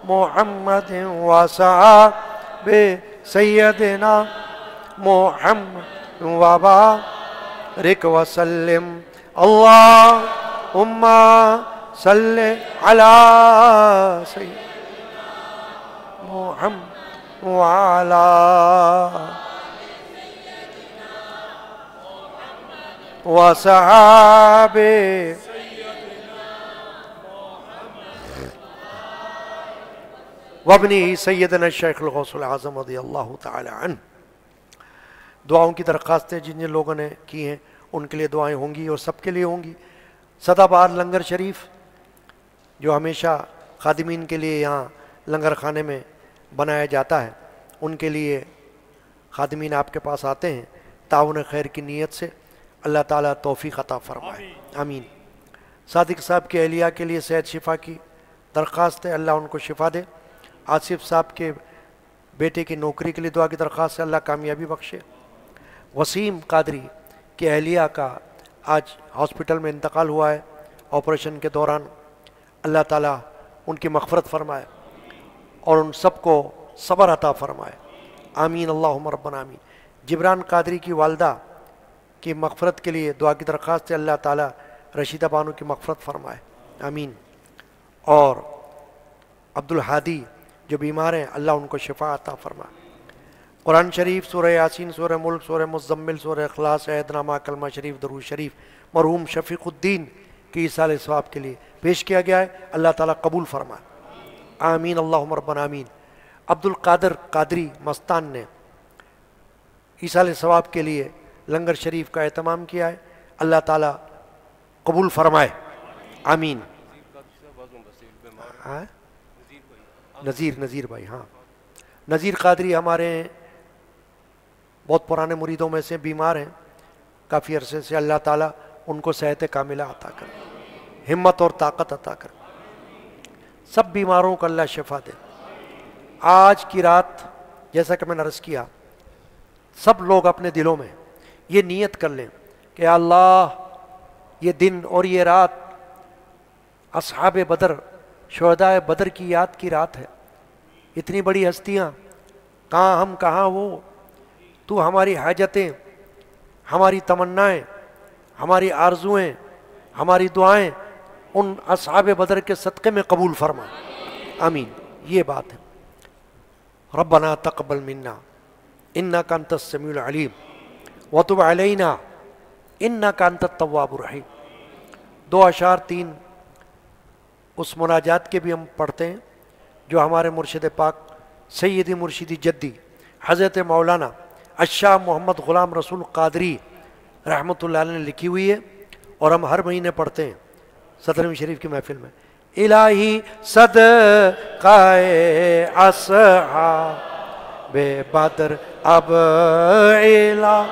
محمد وصحاب سیدنا محمد وبارک وسلم، اللہم صلی علی سیدنا محمد وعلی وصحاب وابنی سیدنا الشیخ الغوث العظم رضی اللہ تعالی عنہ۔ دعاؤں کی درخواستیں جن جن لوگوں نے کی ہیں ان کے لیے دعائیں ہوں گی اور سب کے لیے ہوں گی۔ سدا بار لنگر شریف جو ہمیشہ خادمین کے لیے یہاں لنگر خانے میں بنایا جاتا ہے، ان کے لیے خادمین آپ کے پاس آتے ہیں تعاون خیر کی نیت سے، اللہ تعالیٰ توفیق عطا فرمائے، آمین۔ صادق صاحب کے اہلیہ کے لیے صحت شفا کی درخواست ہے، اللہ ان کو شفا دے۔ آصف صاحب کے بیٹے کی نوکری کے لیے دعا کی درخواست ہے، اللہ کامیابی بخشے۔ وسیم قادری کے اہلیہ کا آج ہاسپٹل میں انتقال ہوا ہے آپریشن کے دوران، اللہ تعالیٰ ان کی مغفرت فرمائے اور ان سب کو صبر عطا فرمائے، آمین اللہم ربنا آمین۔ جبران قادری کی والدہ کی مغفرت کے لیے دعا کی درخواست ہے، اللہ تعالیٰ رشیدہ بانو کی مغفرت فرمائے، آمین۔ اور عبدالحادی جو بیمار ہیں اللہ ان کو شفا عطا فرمائے۔ قرآن شریف، سورہ یاسین، سورہ ملک، سورہ مزمل، سورہ اخلاص، عہد نامہ، کلمہ شریف، درود شریف مرحوم شفیق الدین کی ایصال ثواب کے لیے پیش کیا گیا ہے، اللہ تعالیٰ قبول فرمائے، آمین اللہم ربنا آمین۔ عبدالقادر قادری مستان نے ایصال ثواب کے لیے لنگر شریف کا اہتمام کیا ہے، اللہ تعالیٰ قبول فرمائے، آمین۔ نذیر بھائی، ہاں نذیر قادری ہمارے بہت پرانے مریدوں میں سے بیمار ہیں کافی عرصے سے، اللہ تعالیٰ ان کو صحت کاملہ عطا کرے، ہمت اور طاقت عطا کرے، سب بیماروں کو اللہ شفا دے۔ آج کی رات جیسا کہ میں نے عرض کیا، سب لوگ اپنے دلوں میں یہ نیت کر لیں کہ اللہ یہ دن اور یہ رات اصحاب بدر، شہداء بدر کی یاد کی رات ہے، اتنی بڑی ہستیاں کہاں ہم کہاں وہ، تو ہماری حاجتیں، ہماری تمنائیں، ہماری آرزوئیں، ہماری دعائیں ان اصحاب بدر کے صدقے میں قبول فرما، آمین۔ یہ بات ہے۔ ربنا تقبل منا انک انت السمیع العلیم وتب علینا انک انت التواب الرحیم۔ 2 اشعار 3 اس مناجات کے بھی ہم پڑھتے ہیں جو ہمارے مرشد پاک سیدی مرشدی جدی حضرت مولانا الشاہ محمد غلام رسول قادری رحمۃ اللہ علیہ نے لکھی ہوئی ہے، اور ہم ہر مہینے پڑھتے ہیں 17ویں شریف کی محفل میں۔ الہی صدقہ اصحاب بدر اب الہ،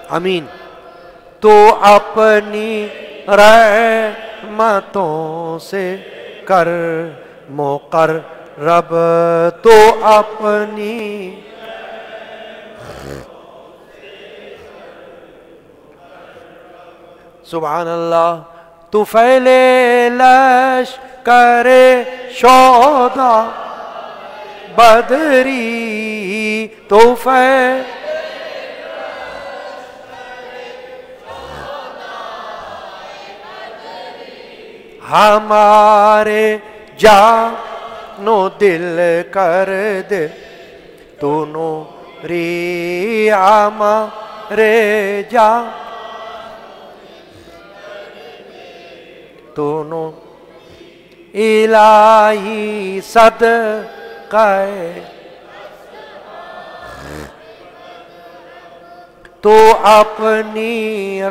آمین۔ تو اپنی رحمتوں سے کر مقرب، تو اپنی سبحان اللہ، تو پھیلے لشکر شہداء بدری، تو ہمارے جانو دل کر دے، تو نوری ہمارے جان، تو نو الہی صدقہ تو اپنی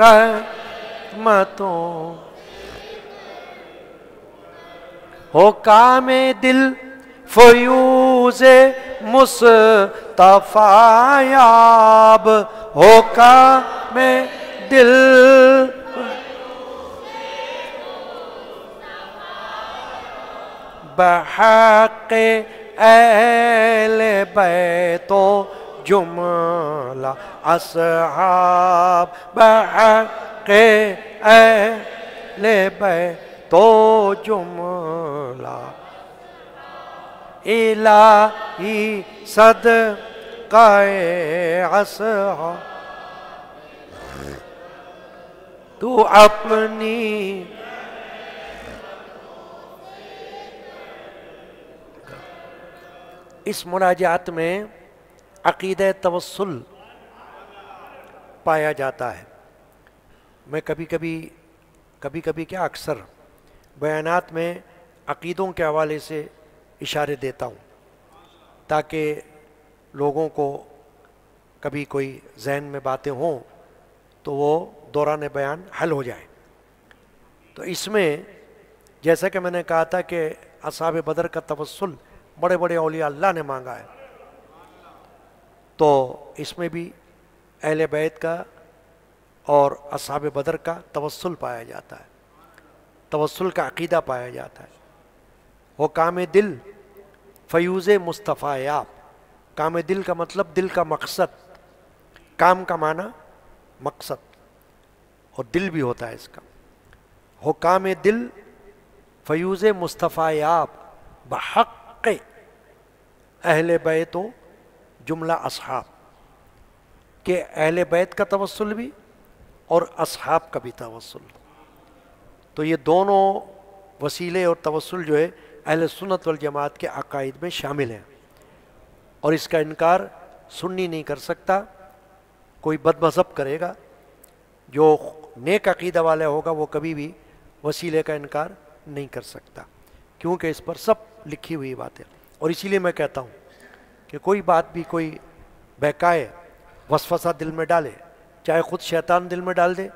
رحمتوں، ہو کام دل فیوز مصطفیٰ یاب، ہو کام دل بحق اہل بیت و جملہ اصحاب، بحق اہل بیت و جملہ الہی صدقہ اصحاب، تو اپنی اس مناجات میں عقیدہ توسل پایا جاتا ہے۔ میں کبھی کبھی کیا اکثر بیانات میں عقیدوں کے حوالے سے اشارے دیتا ہوں تاکہ لوگوں کو کبھی کوئی ذہن میں باتیں ہوں تو وہ دوران بیان حل ہو جائے۔ تو اس میں جیسا کہ میں نے کہا تھا کہ اصحاب بدر کا توسل بڑے بڑے اولیاء اللہ نے مانگا ہے، تو اس میں بھی اہل بیت کا اور اصحاب بدر کا توسل پایا جاتا ہے، توسل کا عقیدہ پایا جاتا ہے۔ وہ کام دل فیوز مصطفیٰ یاب، کام دل کا مطلب دل کا مقصد، کام کا معنی مقصد، اور دل بھی ہوتا ہے اس کا۔ حکام دل فیوز مصطفیٰ یاب بحق اہل بیت و جملہ اصحاب، کہ اہل بیت کا توسل بھی اور اصحاب کا بھی توسل. تو یہ دونوں وسیلے اور توسل جو ہے اہل سنت والجماعت کے عقائد میں شامل ہیں، اور اس کا انکار سنی نہیں کر سکتا. کوئی بد مذہب کرے گا، جو نیک عقیدہ والا ہوگا وہ کبھی بھی وسیلے کا انکار نہیں کر سکتا، کیونکہ اس پر سب لکھی ہوئی باتیں. اور اسی لیے میں کہتا ہوں کہ کوئی بات بھی کوئی بہکائے، وسوسہ دل میں ڈالے، چاہے خود شیطان دل میں ڈال دے،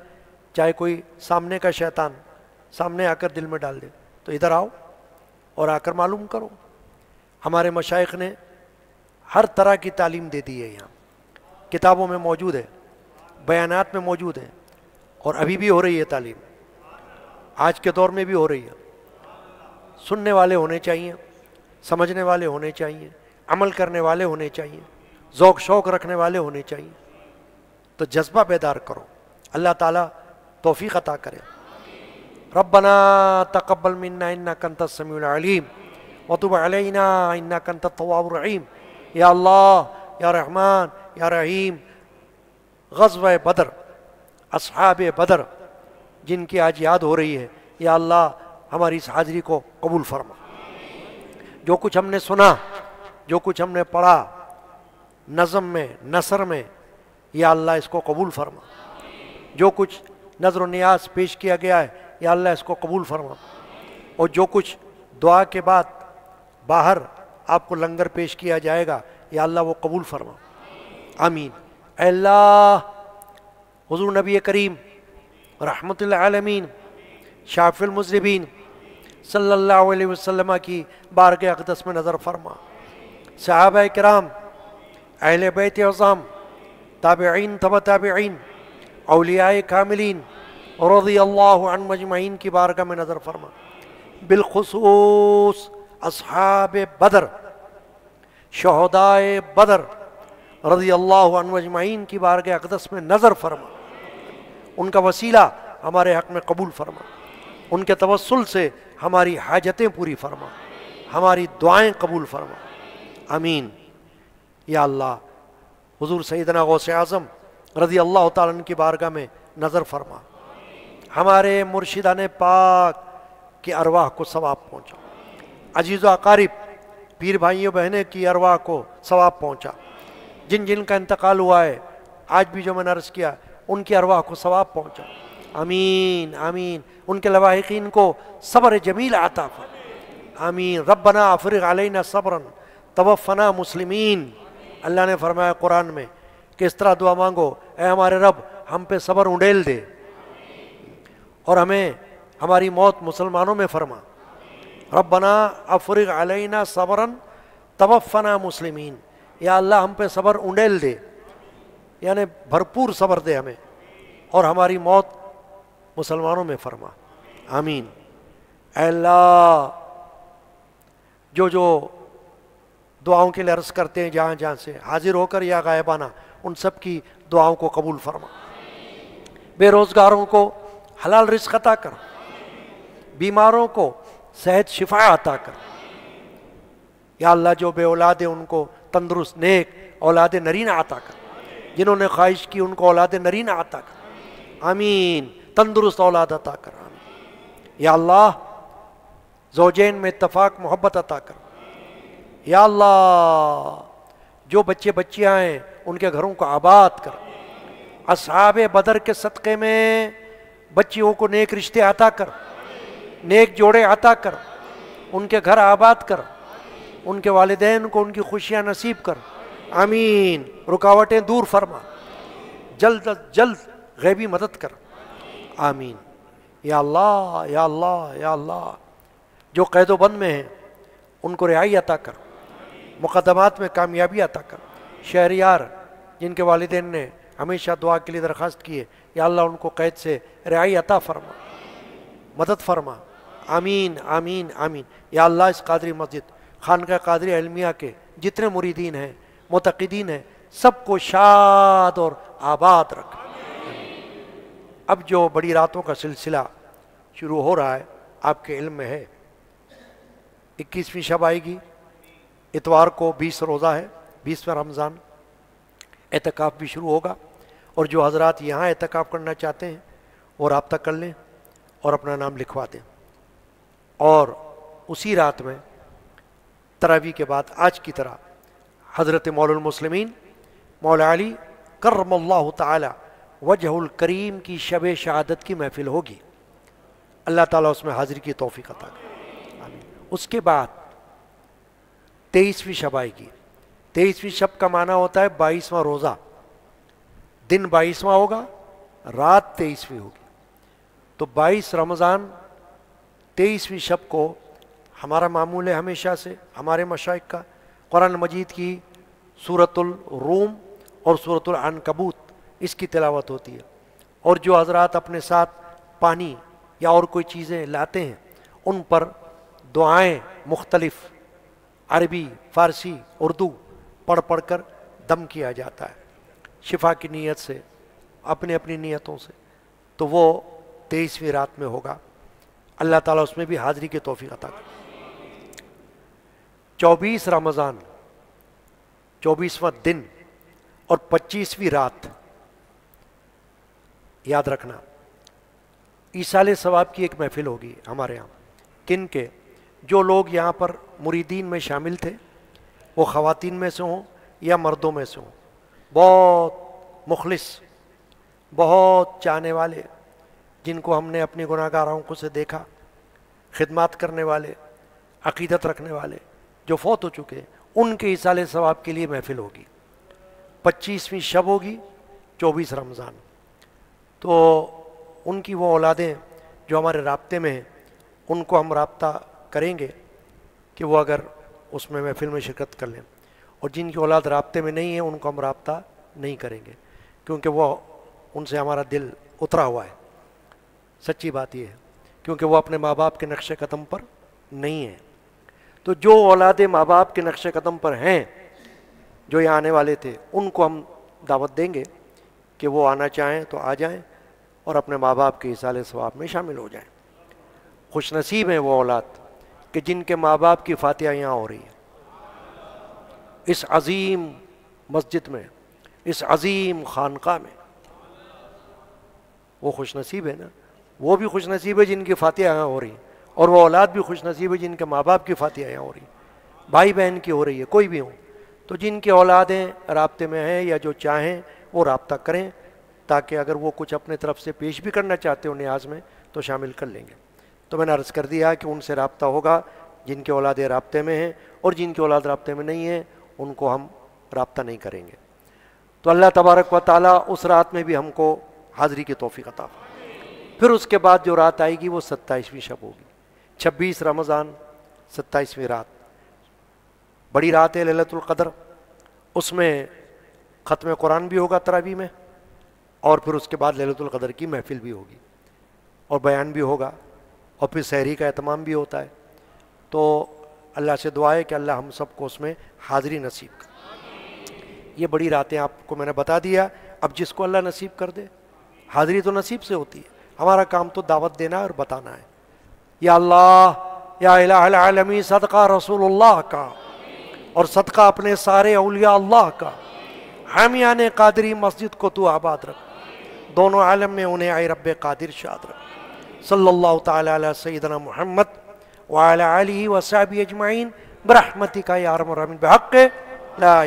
چاہے کوئی سامنے کا شیطان سامنے آ کر دل میں ڈال دے، تو ادھر آؤ اور آ کر معلوم کرو. ہمارے مشائخ نے ہر طرح کی تعلیم دے دی ہے، یہاں کتابوں میں موجود ہے، بیانات میں موجود ہے، اور ابھی بھی ہو رہی ہے تعلیم، آج کے دور میں بھی ہو رہی ہے. سننے والے ہونے چاہیے، سمجھنے والے ہونے چاہیے، عمل کرنے والے ہونے چاہیے، ذوق شوق رکھنے والے ہونے چاہیے. تو جذبہ بیدار کرو، اللہ تعالیٰ توفیق عطا کرے. ربنا تقبل منا انک انت السمیع العلیم وتب علینا انک انت التواب الرحیم. یا اللہ، یا رحمان، یا رحیم، غزوہ بدر، اصحاب بدر جن کی آج یاد ہو رہی ہے، یا اللہ ہماری اس حاضری کو قبول فرما. جو کچھ ہم نے سنا، جو کچھ ہم نے پڑھا نظم میں، نثر میں، یا اللہ اس کو قبول فرما. جو کچھ نظر و نیاز پیش کیا گیا ہے، یا اللہ اس کو قبول فرما. اور جو کچھ دعا کے بعد باہر آپ کو لنگر پیش کیا جائے گا، یا اللہ وہ قبول فرما. آمین. اے اللہ، حضور نبی کریم رحمت العالمین شافی المذنبین صلی اللہ علیہ وسلم کی بارگاہ اقدس میں نظر فرما. صحابہ کرام، اہل بیت اعظام، تابعین تبع تابعین، اولیاء کاملین رضی اللہ عنہم اجمعین کی بارگاہ میں نظر فرما. بالخصوص اصحاب بدر، شہدائے بدر رضی اللہ عنہم اجمعین کی بارگاہ اقدس میں نظر فرما. ان کا وسیلہ ہمارے حق میں قبول فرما. ان کے توسل سے ہماری حاجتیں پوری فرما، ہماری دعائیں قبول فرما. آمین. یا اللہ، حضور سیدنا غوث اعظم رضی اللہ تعالیٰ عنہ کی بارگاہ میں نظر فرما. ہمارے مرشدان پاک کی ارواح کو ثواب پہنچا. عزیز و اقارب، پیر بھائیوں بہنیں کی ارواح کو ثواب پہنچا. جن جن کا انتقال ہوا ہے، آج بھی جو میں نے عرض کیا، ان کی ارواح کو ثواب پہنچا. آمین آمین. ان کے لواحقین کو صبر جمیل عطا فرما. آمین. ربنا افرغ علینا صبرا توفنا مسلمین. اللہ نے فرمایا قرآن میں کہ اس طرح دعا مانگو، اے ہمارے رب ہم پہ صبر انڈیل دے، اور ہمیں ہماری موت مسلمانوں میں فرما. ربنا افرغ علینا صبرا توفنا مسلمین. یا اللہ ہم پہ صبر انڈیل دے، یعنی بھرپور صبر دے ہمیں، اور ہماری موت مسلمانوں میں فرما. آمین. اے اللہ، جو دعاؤں کے لیے عرض کرتے ہیں جہاں جہاں سے حاضر ہو کر یا غائبانہ، ان سب کی دعاؤں کو قبول فرما. بے روزگاروں کو حلال رزق عطا کر، بیماروں کو صحت شفا عطا کر. یا اللہ جو بے اولاد ہیں ان کو تندرست نیک اولاد نرینہ عطا کر. جنہوں نے خواہش کی ان کو اولاد نرینہ عطا کر. آمین. تندرست اولاد عطا کر. آمین. یا اللہ، زوجین میں اتفاق محبت عطا کر. یا اللہ، جو بچے بچیاں ہیں ان کے گھروں کو آباد کر. اصحاب بدر کے صدقے میں بچیوں کو نیک رشتے عطا کر، نیک جوڑے عطا کر، ان کے گھر آباد کر، ان کے والدین کو ان کی خوشیاں نصیب کر. آمین. رکاوٹیں دور فرما، جلد از جلد غیبی مدد کر. آمین. یا اللہ یا اللہ یا اللہ، جو قید و بند میں ہیں ان کو رہائی عطا کر، مقدمات میں کامیابی عطا کر. شہریار جن کے والدین نے ہمیشہ دعا کے لیے درخواست کی ہے، یا اللہ ان کو قید سے رہائی عطا فرما، مدد فرما. آمین آمین آمین. یا اللہ، اس قادری مسجد خانقاہ قادری علمیہ کے جتنے مریدین ہیں، معتقدین ہیں، سب کو شاد اور آباد رکھ. اب جو بڑی راتوں کا سلسلہ شروع ہو رہا ہے، آپ کے علم میں ہے۔ 21ویں شب آئے گی، اتوار کو 20 روزہ ہے، 20واں رمضان، اعتکاف بھی شروع ہوگا، اور جو حضرات یہاں اعتکاف کرنا چاہتے ہیں وہ رابطہ کر لیں اور اپنا نام لکھوا دیں۔ اور اسی رات میں تراویح کے بعد آج کی طرح حضرت مولا المسلمین مولا علی کرم اللہ تعالی وجہ الکریم کی شب شہادت کی محفل ہوگی۔ اللہ تعالیٰ اس میں حاضری کی توفیق عطا کرے، آمین۔ اس کے بعد 23ویں شب آئے گی۔ 23ویں شب کا معنی ہوتا ہے 22واں روزہ، دن 22واں ہوگا، رات 23ویں ہوگی۔ تو 22 رمضان 23ویں شب کو ہمارا معمول ہے ہمیشہ سے ہمارے مشائخ کا قرآن مجید کی سورۃ الروم اور سورۃ العنکبوت اس کی تلاوت ہوتی ہے، اور جو حضرات اپنے ساتھ پانی یا اور کوئی چیزیں لاتے ہیں ان پر دعائیں مختلف عربی، فارسی، اردو پڑھ پڑھ کر دم کیا جاتا ہے شفا کی نیت سے، اپنی اپنی نیتوں سے۔ تو وہ 23ویں رات میں ہوگا، اللہ تعالیٰ اس میں بھی حاضری کی توفیق عطا کرے۔ 24 رمضان 24واں دن اور 25ویں رات یاد رکھنا ایصال ثواب کی ایک محفل ہوگی ہمارے یہاں۔ کن کے؟ جو لوگ یہاں پر مریدین میں شامل تھے، وہ خواتین میں سے ہوں یا مردوں میں سے ہوں، بہت مخلص، بہت چاہنے والے، جن کو ہم نے اپنی گناہ گار آنکھوں سے دیکھا، خدمات کرنے والے، عقیدت رکھنے والے جو فوت ہو چکے ہیں، ان کے ایصال ثواب کے لیے محفل ہوگی۔ 25ویں شب ہوگی 24 رمضان۔ تو ان کی وہ اولادیں جو ہمارے رابطے میں ہیں ان کو ہم رابطہ کریں گے کہ وہ اگر اس میں محفل میں شرکت کر لیں، اور جن کی اولاد رابطے میں نہیں ہے ان کو ہم رابطہ نہیں کریں گے، کیونکہ وہ ان سے ہمارا دل اترا ہوا ہے۔ سچی بات یہ ہے، کیونکہ وہ اپنے ماں باپ کے نقش قدم پر نہیں ہیں۔ تو جو اولادیں ماں باپ کے نقش قدم پر ہیں جو یہاں آنے والے تھے، ان کو ہم دعوت دیں گے کہ وہ آنا چاہیں تو آ جائیں اور اپنے ماں باپ کے ایصال ثواب میں شامل ہو جائیں۔ خوش نصیب ہیں وہ اولاد کہ جن کے ماں باپ کی فاتحہ یہاں ہو رہی ہے، اس عظیم مسجد میں، اس عظیم خانقاہ میں۔ وہ خوش نصیب ہے نا، وہ بھی خوش نصیب ہے جن کی فاتحہ یہاں ہو رہی ہے، اور وہ اولاد بھی خوش نصیب ہے جن کے ماں باپ کی فاتحہ یہاں ہو رہی ہے، بھائی بہن کی ہو رہی ہے، کوئی بھی ہو۔ تو جن کی اولادیں رابطے میں ہیں یا جو چاہیں وہ رابطہ کریں، تاکہ اگر وہ کچھ اپنے طرف سے پیش بھی کرنا چاہتے ہو نیاز میں تو شامل کر لیں گے۔ تو میں نے عرض کر دیا کہ ان سے رابطہ ہوگا جن کے اولادیں رابطے میں ہیں، اور جن کی اولاد رابطے میں نہیں ہیں ان کو ہم رابطہ نہیں کریں گے۔ تو اللہ تبارک و تعالیٰ اس رات میں بھی ہم کو حاضری کی توفیق عطا فرمائے۔ پھر اس کے بعد جو رات آئے گی وہ 27ویں شب ہوگی، 26 رمضان 27ویں رات، بڑی رات ہے لیلۃ القدر۔ اس میں ختم قرآن بھی ہوگا تراویح میں، اور پھر اس کے بعد لیلۃ القدر کی محفل بھی ہوگی اور بیان بھی ہوگا، اور پھر سحری کا اہتمام بھی ہوتا ہے۔ تو اللہ سے دعا ہے کہ اللہ ہم سب کو اس میں حاضری نصیب کرے۔ یہ بڑی راتیں آپ کو میں نے بتا دیا، اب جس کو اللہ نصیب کر دے، حاضری تو نصیب سے ہوتی ہے، ہمارا کام تو دعوت دینا اور بتانا ہے۔ یا اللہ، یا الہ العالمین، صدقہ رسول اللہ کا اور صدقہ اپنے سارے اولیاء اللہ کا، حامیان قادری مسجد کو تو آباد رکھ، دونوں عالم میں انہیں اے رب قادر شاد رکھ۔ صلی اللہ تعالی علی سیدنا محمد وعلی آلہ وصحبہ اجمعین برحمتک یا ارحم الراحمین بحق لا